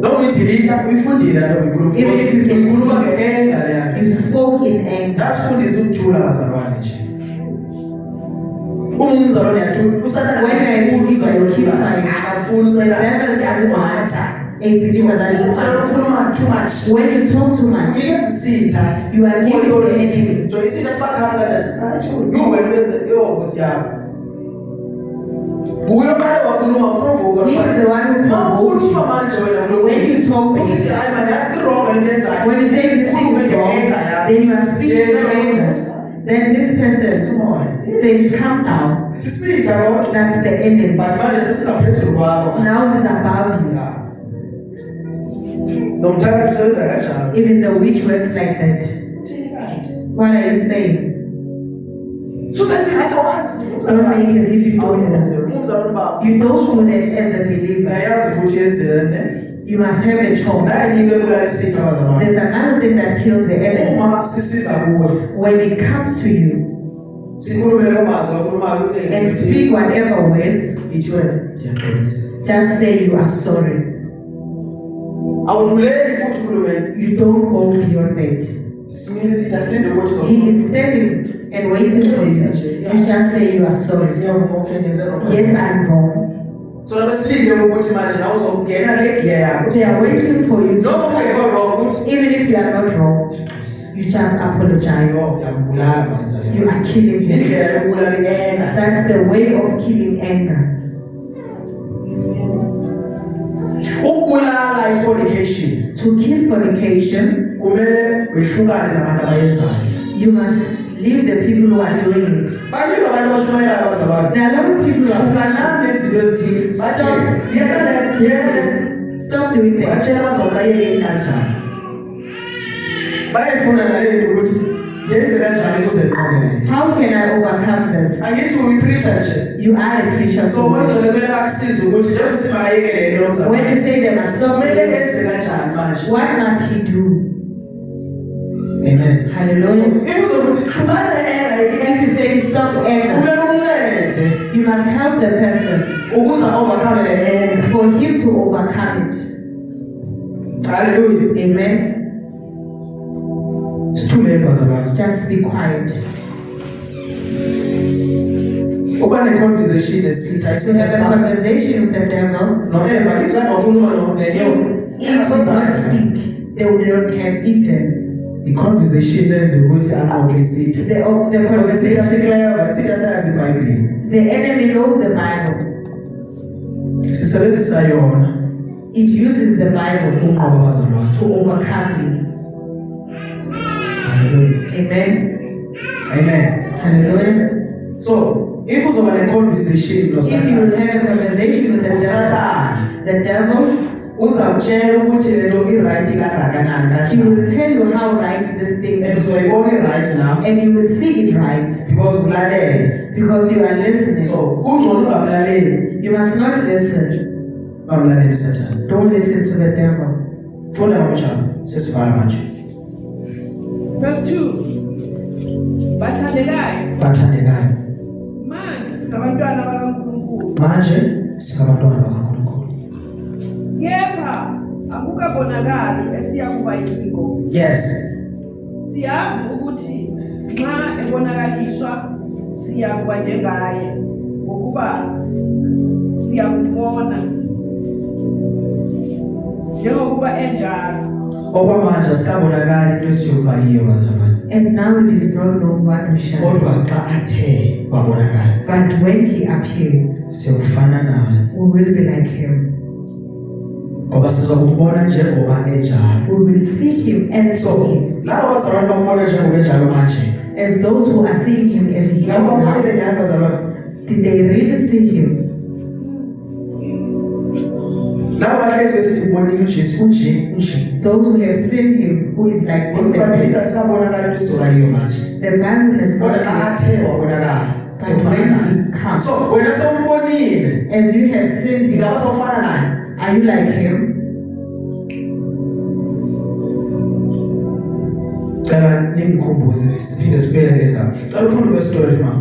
Noma uyidelete uyifundile la uyikhuluma. Even if you can- uyikhuluma nge-anger le You yakho. spoke in anger. Dasifundisa ukuthula bazalwane nje. Uma umzalwane yathula, usathana When I akafuni believe I will keep ukuthula. quiet. Akafuni The usayila. devil doesn't want a believer that is Umzalwane quiet. ukhuluma too much. When you talk too much, Unikeza isitha. you are giving the enemy. So isitha sibakhamla lesi. Yungwe bese Nkosi yakho. Nguye obale wakhuluma uprovoke. He is the one who provokes you. Mawukhuluma manje wena kulo. When you talk, Usithi hayi man that's wrong and lenzayo. when you say this thing is wrong, then you are speaking in anger. Then this person says, calm down. Sisitha kodwa. That's the enemy. But manje sesingaphezulu kwakho. Now he's above you. Nomthakathi usebenza kanjalo. Even the witch works like that. What are you saying? Susenze ngathi awazi. Don't make as if you don't know. Umzalwane baba. You don't do that as a believer. Uyayazi ukuthi yenzeni ne? You must have a choice. Naye into ebulala isitha bazalwane. There's another thing that kills the enemy. Uma sisiza kuwe. When it comes to you, Sikhulume lo mazwi okhulumayo ukuthi and speak whatever words, ithi wena ndiyaxolisa. just say you are sorry. Awudluleli futhi ukhulume. You don't go beyond that. Simile sithi asilinde ukuthi He is standing and waiting for you. You just say you are sorry. Siyavuma okay ngenze lokho. Yes, I'm wrong. So nabesilinde ukuthi manje nawe uzongena le gear yakho. They are waiting for you Noma to, ungekho wrong ukuthi even if you are not wrong, you just apologize. yo yambulala manje. You are killing him. Indlela yokubulala i-anger. That's the way of killing anger. Ukubulala i-fornication To kill fornication, kumele wehlukane nabantu abayenzayo. You must leave the people who are doing it. Baningi abantu abashumayela abazalwane. There are a lot of people who are Unganami nezinto ezithile. stop doing that. Batshela bazawulayeke kanjani. Bayayifuna nale nto ukuthi yenze kanjani ukuze iqhubeke. How can I overcome this? Angithi uyipreacher nje. You are a preacher. So wena kumele akusize ukuthi njengoba sibayekele lento When lomzalwane. you say they must stop, Kumele enze kanjani manje? what must he do? Amen. Hallelujah. If If you say stop anger, kumele umncede you must help the person ukuze overcome le anger. for him to overcome it. Hallelujah. Amen. Sithule bazalwane. Just be quiet. Uba ne-conversation nesitha To have a isitha conversation with the devil. no-eva if zangakhuluma nenyoka If he does not speak, they will not have eaten. i-conversation lenze ukuthi aqoqe isitha. The Isitha conversation. sikleva, isitha sayazi iBhayibheli. The enemy knows the Bible. Sisebenzisa yona It uses the Bible ukunqoba abazalwane. to overcome you. Hallelujah. Amen. Amen. Hallelujah. So if uzoba ne-conversation If you noSathane, will have a conversation with the devil, uSathane the devil, uzakutshela ukuthi lento i-right kangakanani he will kanjani. tell you how right this thing And is. uzoyibona i-right now And you will see it right because ulalele. because you are listening. So kungcono ungamlaleli, You must not listen. ungamlaleli uSathane. Don't listen to the devil. Funda ngomjabo sesivala manje. Verse 2. Bathandekayo, Bathandekayo, manje singabantwana bakaNkulunkulu. manje singabantwana bakaNkulunkulu. Kepha akukabonakali esiyakuba yiko. Yes. Siyazi ukuthi nxa ebonakaliswa siyakuba njengaye ngokuba siyakubona njengokuba enjalo. Okwamanje asikabonakali into esiyokuba yiyo bazalwane. And now it is not known what we shall. Kodwa xa athe wabonakala But when he appears, siyokufana naye. we will be like him. Ngoba sizokubona njengoba enjalo. We will see him as So he is. labo bazalwane bambona njengoba enjalo manje. As those who are seeing him as he is Ngabo now. bambonile nyani bazalwane. Did they really see him? Labo bahlezi besithi ubonile uJesu unje. Those who have seen him, who is like this. Ngoba iBhayibheli asabonakala into esizoba yiyo manje. The Bible has Kodwa not xa yet. athe wabonakala But siyofana when naye. he comes, So wena sewumbonile, as you have seen him, ingaba sawufana naye. are you like him? Cela nimkhumbuze siphinde sibele le ndaba. Cela ufunde verse 12 mama.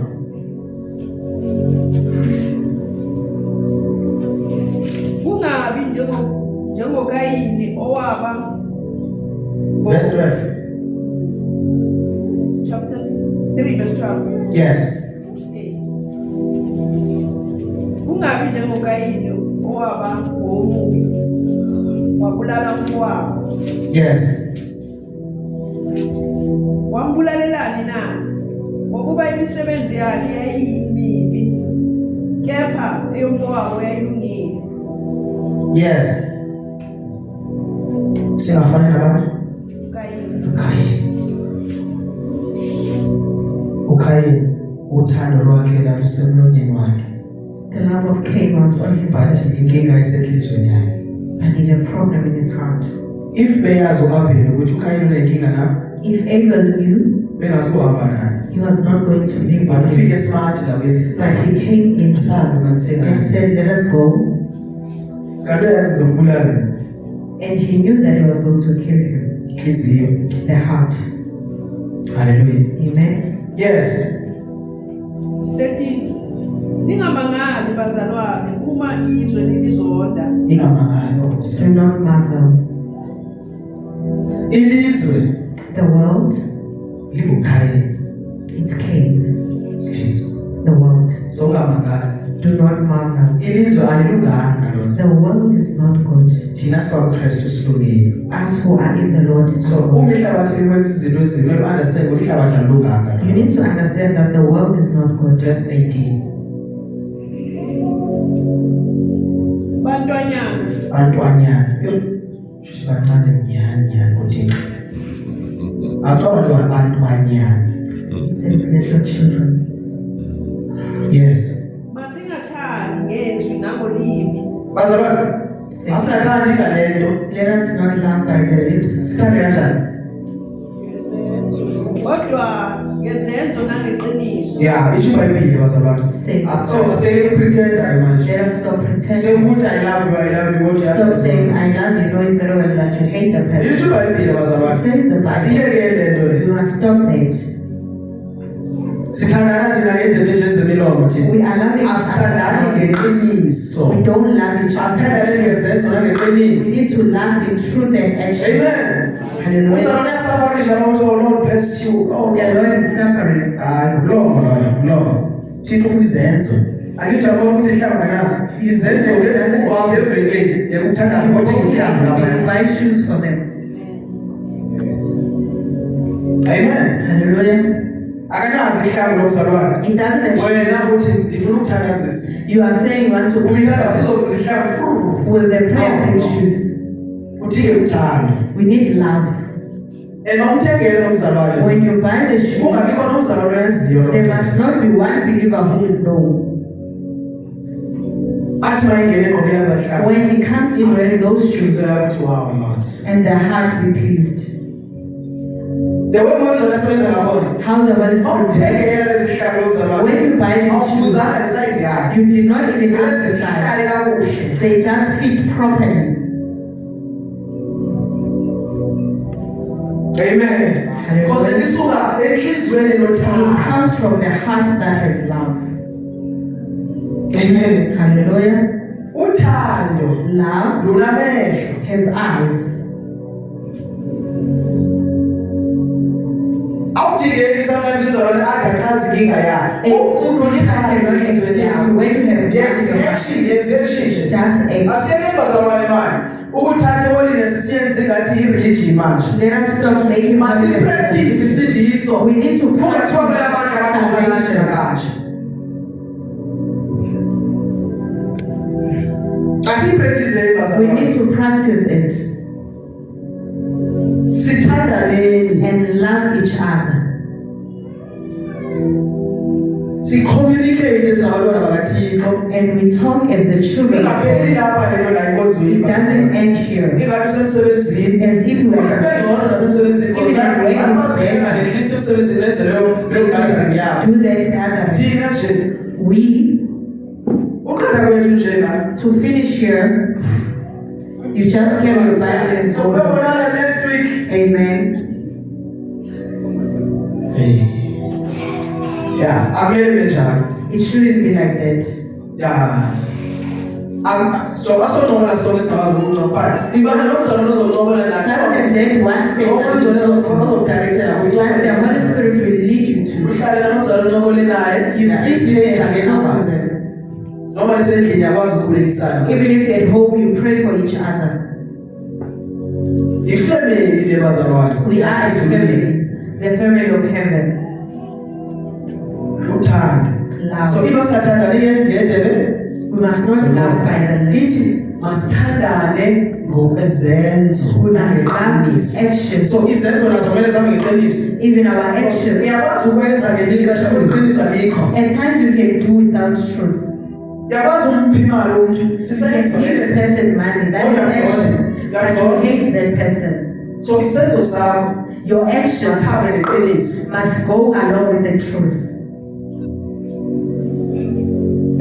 Kungabi njengoKayini owaba Verse 12. chapter 3 verse 12. Yes. Kungabi njengoKayini owaba ngomubi wabulala umfowabo. Yes. Wambulalelani na? Ngokuba imisebenzi yakhe yayimibi, kepha eyomfowabo yayilungile. Yes. Singafani nabantu. uKayini. Ukhayini uthando lwakhe lalusemlonyeni wakhe. The love of Cain was on his But lips, inkinga isenhlizweni yakhe. but he had a problem in his heart. If beyazi uAbheli ukuthi uKhayini unenkinga nawe, If Abel knew, bengazuhamba naye. he was not going to live But with him. ufike smart labo esithi. But he came in Asabe and manisena. said, "Let us go." Kanti yazi zombulala And he knew that he was going to kill him. inhliziyo. The heart. Hallelujah. Amen. Yes. 13. Ningamangali bazalwane uma izwe lilizonda. Ingamangali Do okusa. not marvel. Ilizwe The world, linguKhayini. it's Cain. Ilizwe. The world. So ungamangali. Do not marvel. Ilizwe alilunganga lona. The world is not good. Thina singakristu silungile. Us who are in the Lord is So not uma good. ihlabathi likwenza izinto ezimbi, you understand ukuthi ihlabathi alilunganga You lona. need to understand that the world is not good. Verse 18. Bantwanyana, Bantwanyana. Yo, sisibancane nyani kuthina. akuthiwa abantu banyana. It says little children. Yes. Masingathandi ngezwi nangolimi. Bazalwane, asingathandi ngalento. Let us not laugh by the lips, Sithande kanjani? Kodwa ngezenzo nangeqiniso. Yeah, isho iBhayibheli bazalwane. says So say pretend manje. let us stop pretending. Say ukuthi I love you what you have Stop to saying say. I love you knowing very well that you hate the person. Isho iBhayibheli It bazalwane. says the Bible. Asiyeke lento le. You must stop that. Sithandana thina ngendlela ezemilomo thina. We are loving each Asithandani other. ngeqiniso. We don't love each Asithandane other. ngezenzo We nangeqiniso. need to love in truth and action. Amen. Hallelujah. Uzalwane yasafarisha mawuthi oh Lord bless you. Oh The Lord is suffering. hayi lo. Thina ufuna izenzo. Angithi yabona ukuthi ihlamba nazo. Izenzo ke uhambe evenkeni yakuthandaza kodwa ihlamba lapha. You buy shoes for them. Amen. Hallelujah. Akanazi ihlamba lomzalwane. It doesn't have Wena shoes. uthi ndifuna ukuthandazisa. You are saying you want to pray Ukuthandaza for uzozihlamba. with the prayer bring shoes. Udinge uthando. We need love. Nomthengele nomzalwane. When you buy the shoes, Ungabikho nomzalwane oyaziyo there lo. must not be one believer who will know. Athi mayingene egqokela zahlamba. When he comes in wearing those shoes, Uzela ukuthi wow Lord. and the heart be pleased. The way umuntu osebenza ngakhona. How the Holy Spirit works. Awuthengele lezi hlamba lomzalwane. When you buy these shoes, Awubuzanga isize yakhe. you did not even ask the size. Zihlale kakuhle. They just fit properly. Amen. Because lisuka enhlizweni It nothando. comes from the heart that has love. Amen. Hallelujah. Uthando Love lunamehlo. has eyes. Awudingeki sometimes uzalwane akachazi inkinga yakhe. Umuntu othando enhlizweni yakhe. When you have Yenze just act. Asiyeke bazalwane manje. Ukuthatha holiness siyenze ngathi i-religion manje. Let us stop making Masipractice isindiso. We need to Kungathiwa phela practice abantu abakanje salvation. nakanje. Asipractice We bazalwane. need to practice it Sithandaneni. and love each other. Si-communicate singabantwana bakaThixo. And we talk as the children of Ingapheleli God. lapha lento la enkonzweni. It doesn't end here. Ingathi usemsebenzini. As if we Kodwa were kangcono nasemsebenzini. Even at work is better. At least emsebenzini lenze leyo gathering yabo. do that gathering. Thina nje We, uqala kwethu nje la. to finish here, you just carry your Bible and So go. uyabonana next week. Amen. Yeah, amele njalo. It shouldn't be like that. Yeah. So asonqola sona singabazi ukunqoba. Ibana nomzalwane ozonqoba Just naye. as that one sentence, Ozodirectela like the Holy Spirit will lead you to. uhlale nomzalwane onqobole naye. You sit there and talk to ngehambazi. them. Noma nisendlini yakwazi ukukhulekisana. Even if at home you pray for each other. Ifamily le bazalwane. We are a family, the family of heaven. Uthando. So Love. if singathandani ngendebe, We must not love by the lips. ithi masithandane ngokwezenzo. We must love with action. So izenzo nazo kumele zihambe ngeqiniso. Even our actions. Uyakwazi ukwenza ngelinye ixesha iqiniso alikho. At times you can do without truth. Uyakwazi umpha imali umuntu. You can Sisenzo give the lesi. person money. That is action. But you hate that person. So isenzo sakho Your actions masihambe ngeqiniso. must go along with the truth.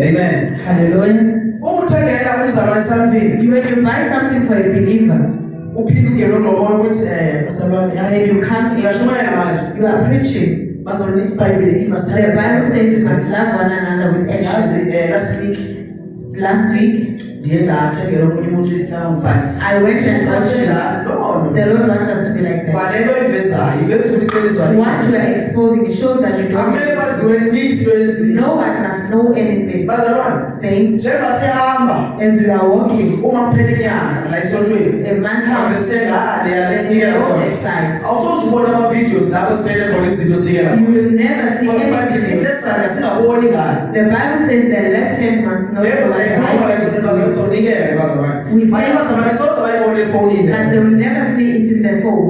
Amen. Hallelujah. Uma uthengela umzalwane something, When you buy something for a believer, uphinde ungene ongqomo ukuthi bazalwane then yazi you come in, uyashumayela manje. you are preaching. Bazalwane iBhayibheli The Bible says you must love one another with action. Yazi last week Last week, ndiye ndathengela omunye umuntu isihlamba. I went and worshiped. No. The Lord wants us to be like that. Balento ivezayo, iveza ukuthi iqiniso What alikho. you are exposing, it shows that you don't. Akumele baziwe nithi lwenzile. No one must know anything. Bazalwane, Saints, njengoba sihamba as we are walking, uma kuphela inyanga la esontweni, a man sihambe comes sengale yala and esinikela go khona. outside. Awusoze ubone ama-videos lapho sibeke khona izinto sinikela You khona. will never see Because iBhayibheli anything. lesana singaboni ngalo. The Bible says the left hand must not Lebo know what the siyayikhuluma right lezo hand zinto is. sonikele bazalwane. We say- Manje bazalwane soze bayibone efonini. And they will never see it in the phone.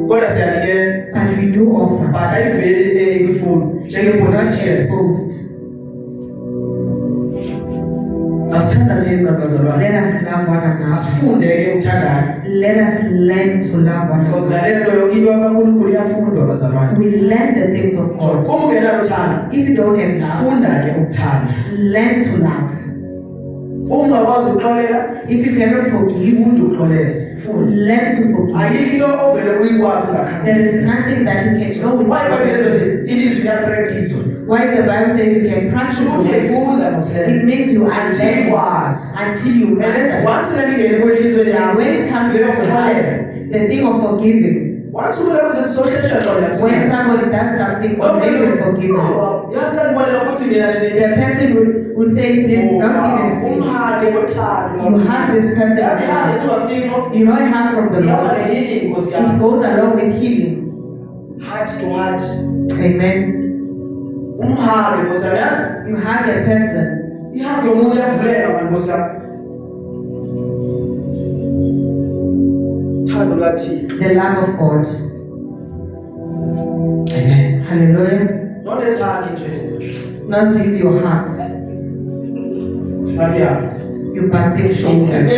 kodwa siyanikela but we do offer. but ayiveli kwifoni It is not njenge-politicians. exposed. Asithandaneni bazalwane, Let us love one another. asifunde ke ukuthandana Let us learn to love one because another. ngale nto yonke into kaNkulunkulu iyafundwa bazalwane. We learn the things of God. Uma ungenalo uthando, If you don't have love, funda ke ukuthanda. learn to love. Uma ungakwazi ukuxolela, If you cannot forgive, funda ukuxolela, funda. learn to forgive. Ayikho into ovele uyikwazi There ungakhambi. is nothing that you can know Why iBhayibheli without. lizothi ilizwi liyapractice? Why the Bible says you can practice Kusho ukuthi the word. uyifunda It mosileyo. means you are Until learning ukwazi. until you And then master. once lingene kwenhlizweni And yakho, when it comes to leyo the kuxolela. heart, the thing of forgiving, Once umuntu abenze sohlelo xolela. when somebody does something or they will forgive them, Yazi ngibonela ukuthi mina the person will say, did not even see. umhake kothando. You have this person. Yazi ihambe siwathixo. You know, it have from the Ihamba Lord. ne-healing Nkosi It yami. goes along with healing. Heart to heart. Amen. Umhake Nkosi yami, yazi You hug a person. ihambe yomuntu uyavuleka mani Nkosi yami. Uthando lukaThixo. The love of God. Amen. Hallelujah. Not as hard nje. Not these your hearts. But yeah. You bump shoulders.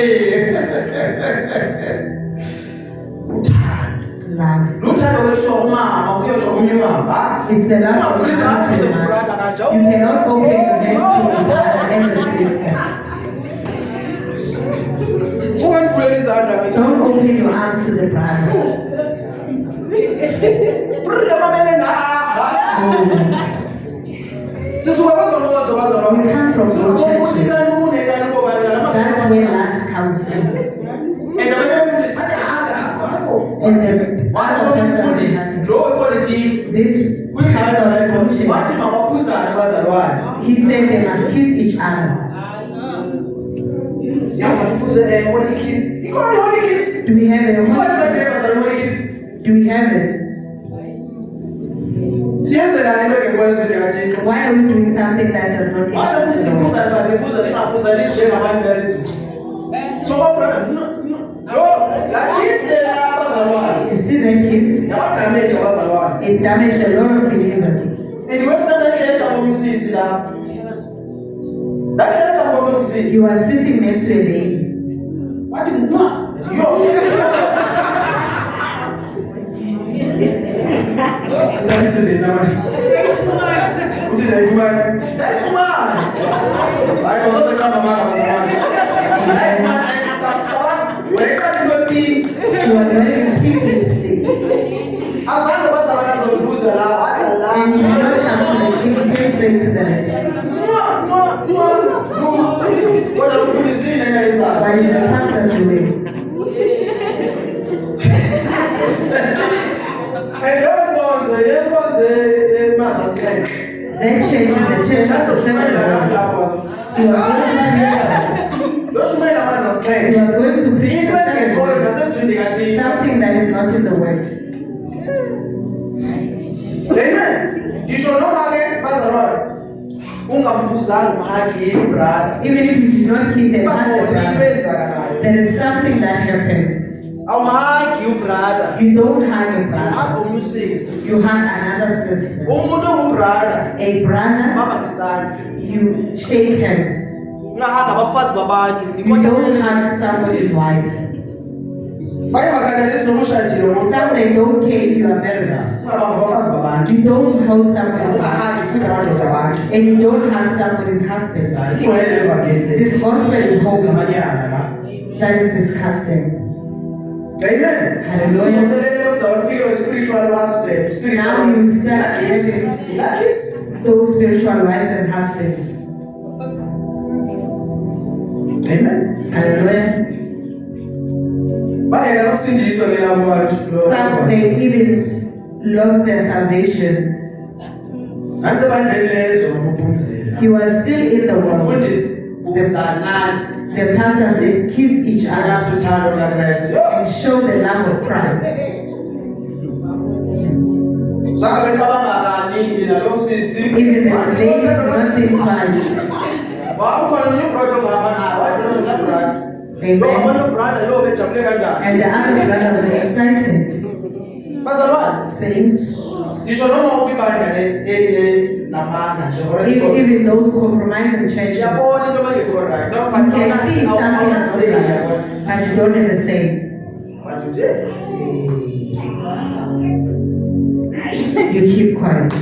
Uthando. Love. Luthando kweliswa umama ukuyosho omunye umama. It's the love of Ungavuli the izandla uze man. kubrother kanje. You cannot open your hands to your brother and a sister. Ungavuleli izandla kanje. Don't open your arms to the brother. Brother mamele ngahamba. Sisuka bazolozo bazolo. We come from those Ukuthi churches. kani une kani ngoba kana. That's where last comes in. And abafundisi bayahamba hamba. And the other person has Lo ipolitiki. this pastor of the commission. Wathi mabaphuzane bazalwane. He said they must kiss each other. Yaba iphuze holy kiss. Ikhona holy kiss. Do we have Ikhona it? badela bazalwane holy kiss. Do we have it? Siyenzela into engekwenza into kaThixo. Why are we doing something that does not Why exist in the world? sisiphuzane babephuzane ingaphuzane njengabantu bezwe. So brother, no. La kiss abazalwane. You see that kiss? Yabadamage abazalwane. It damaged a lot of believers. And wesana ehleka ngomsisi lapha. Lahleka ngomsisi. You are sitting next to a lady. Wathi ma, yo. Sasa ndio nani? Uti naifumana. Naifumana. Hayo zote kama mama bazalwane. Naifumana tafuta. Weka kidopi. She was wearing a pink lipstick. Asante bazalwane azolibuza la. Wathi la. And he did not come to the cheek, he came straight to the lips. Ngoja ufundisini ngayenza. What is the pastor doing? That church is the church of the seven wonders. He was going to preach the seven wonders. Something that is not in the word. Even if you do not kiss and hug the brother, there is something that happens. You don't hug a brother. You hug another sister. A brother, you shake hands. You don't hug somebody's wife. Some they don't care if you are married. You don't hold somebody's wife. And you don't hug somebody's husband. This gospel is holy. That is disgusting. Amen. Hallelujah. Now you start having those spiritual wives and husbands. Amen. Hallelujah. Some they even lost their salvation. He was still in the world. The pastor said, kiss each other and show the love of Christ. Even the lady did not think twice. Amen. And the other brothers were excited. bazalwane Saints, ngisho noma ukubandla namanga nje even those who compromise in churches, you yabona into bangekho right no can see something is not right, but you don't have a say. but today You keep quiet.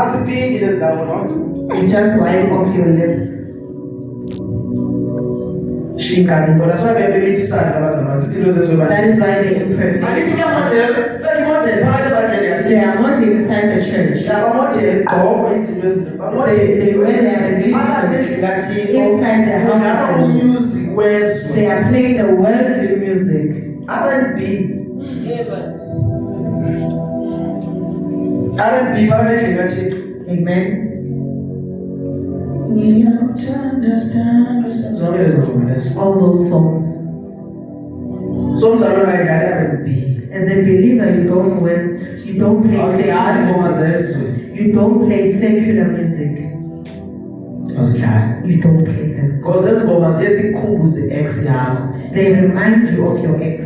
asiphingi lezi ndawo no You just wipe off your lips. shingani ngoba that's why bebelithisana labazalwane izinto zenziwe That is why they imperfect. alithi kuyamodela imodela phakathi ebandleni yathi They are not inside the church. yabamodela igqoko izinto ezinto Inside the house. umusic wezwe They are playing the worldly music. R&B Yebo. R&B banendlela yathi Amen. ngiyakuthanda stand zonke lezo ngoma lezo All those songs. so umzalwane ayidlala R&B As a believer, you don't play awudlali secular ngoma music. zezwe You don't play secular music. awudlali You don't play them. because ezi ngoma ziye zikukhumbuze ex yakho They remind you of your ex.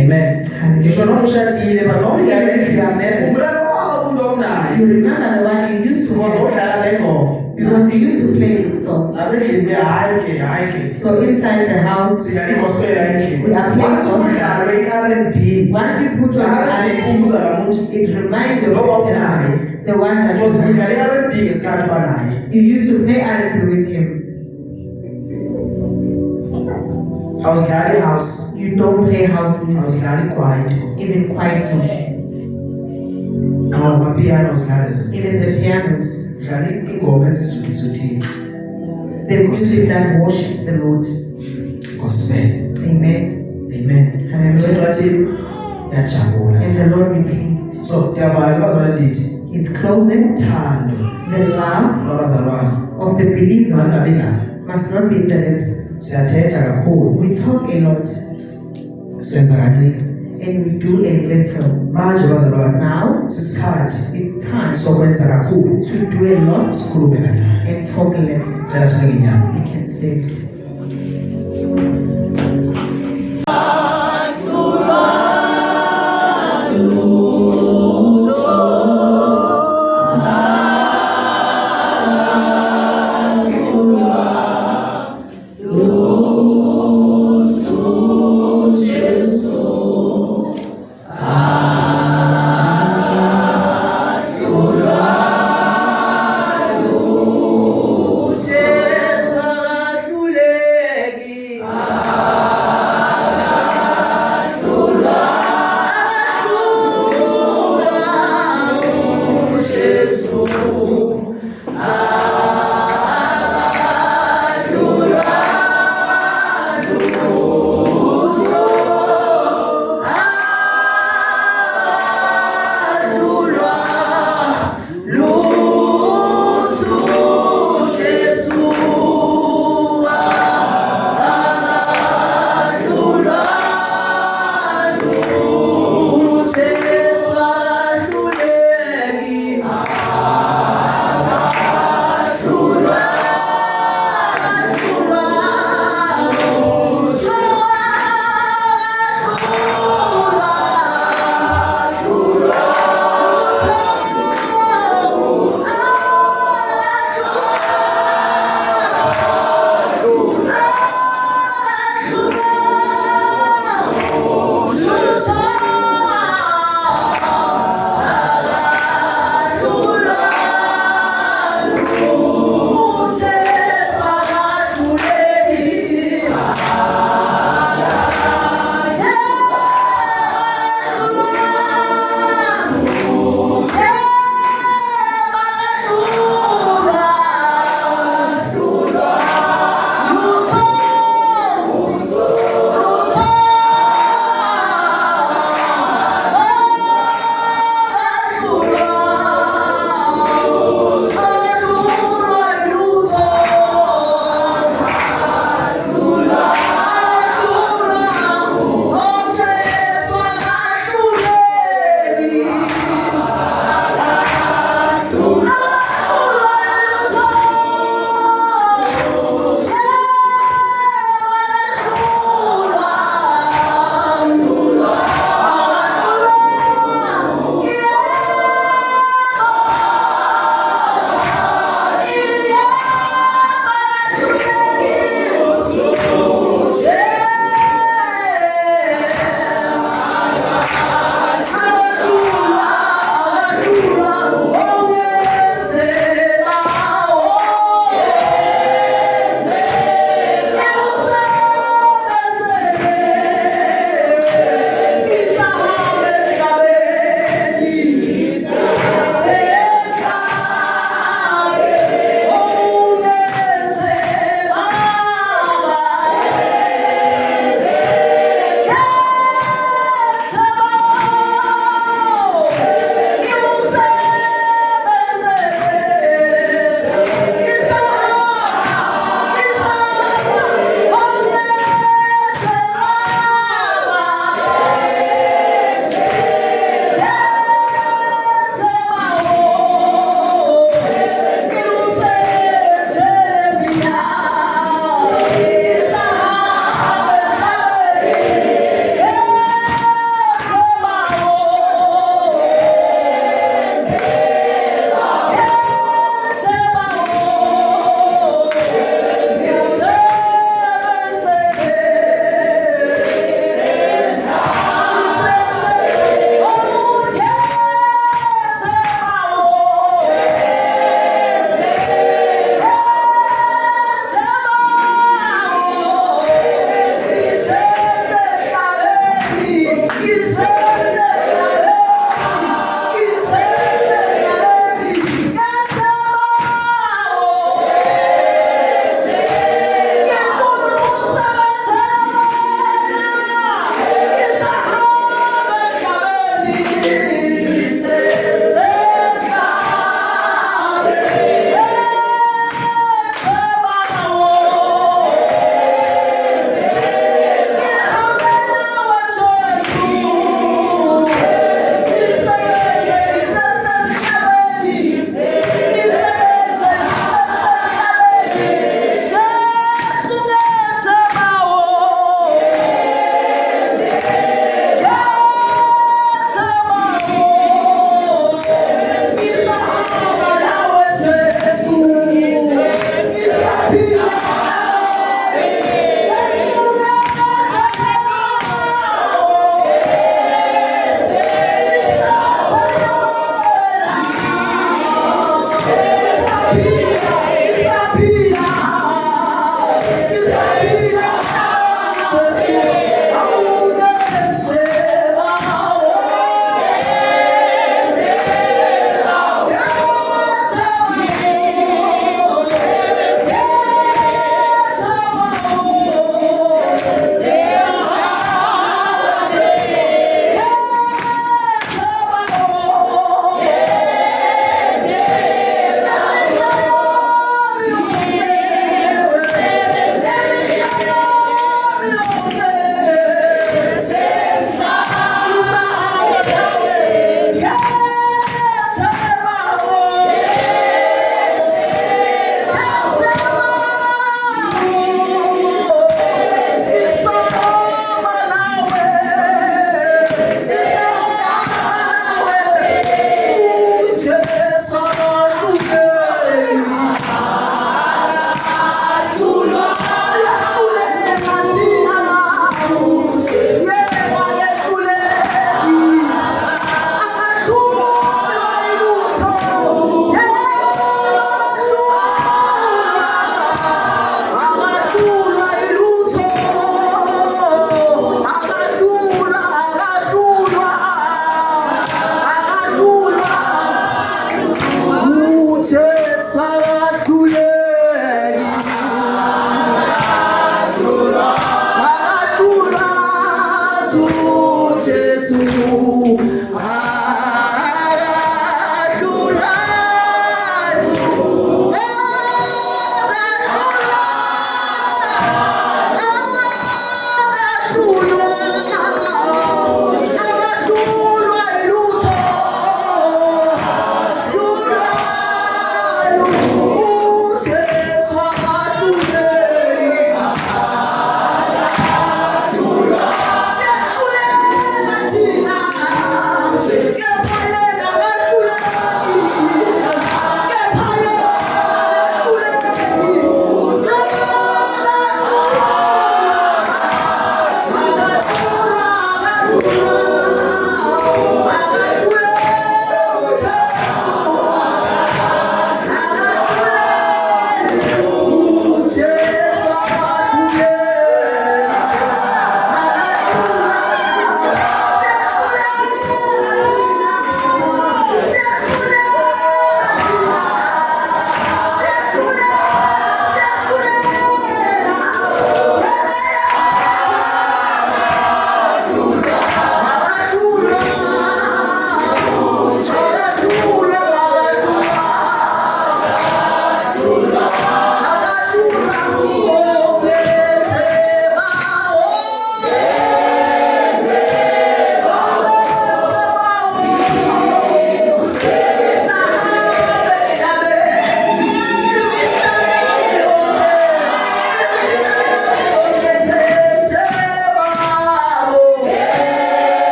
amen ngisho Hallelujah. noma ushadile but noma udlala If you are married, khumbula lowo umuntu omnayo you remember the one you used to because have udlala le ngoma because you used to play this song. abendlini hayi ke So inside the house, sidlala igospel endlini We are playing once gospel. kudlalwe i-R&B once you put on the i-R&B ikhumbuza R&B, kamuntu it reminds you of Lowo the unaye. person, the one that because you udlala i-R&B ngesikhathi ubanaye You used to play R&B with him. awudlali house You don't play house music, awudlali kwaito even kwaito, amapiano awudlala ezo zinto. even the pianos, udlala ingoma ezizulisa uthixo the music that worships the Lord. gospel Amen. amen Hallelujah. uthixo wathi yajabula And the Lord be pleased. so ndiyavala abazalwane ndithi He's closing. uthando The love lwabazalwane of the believer mangabi nalo must not be in the lips. siyathetha kakhulu We talk a lot senza kancinci and we do a little. manje bazalwane Now sisikhathi it's time sokwenza kakhulu to do a lot sikhulume kancane and talk less. cela sinike inyama We can stay.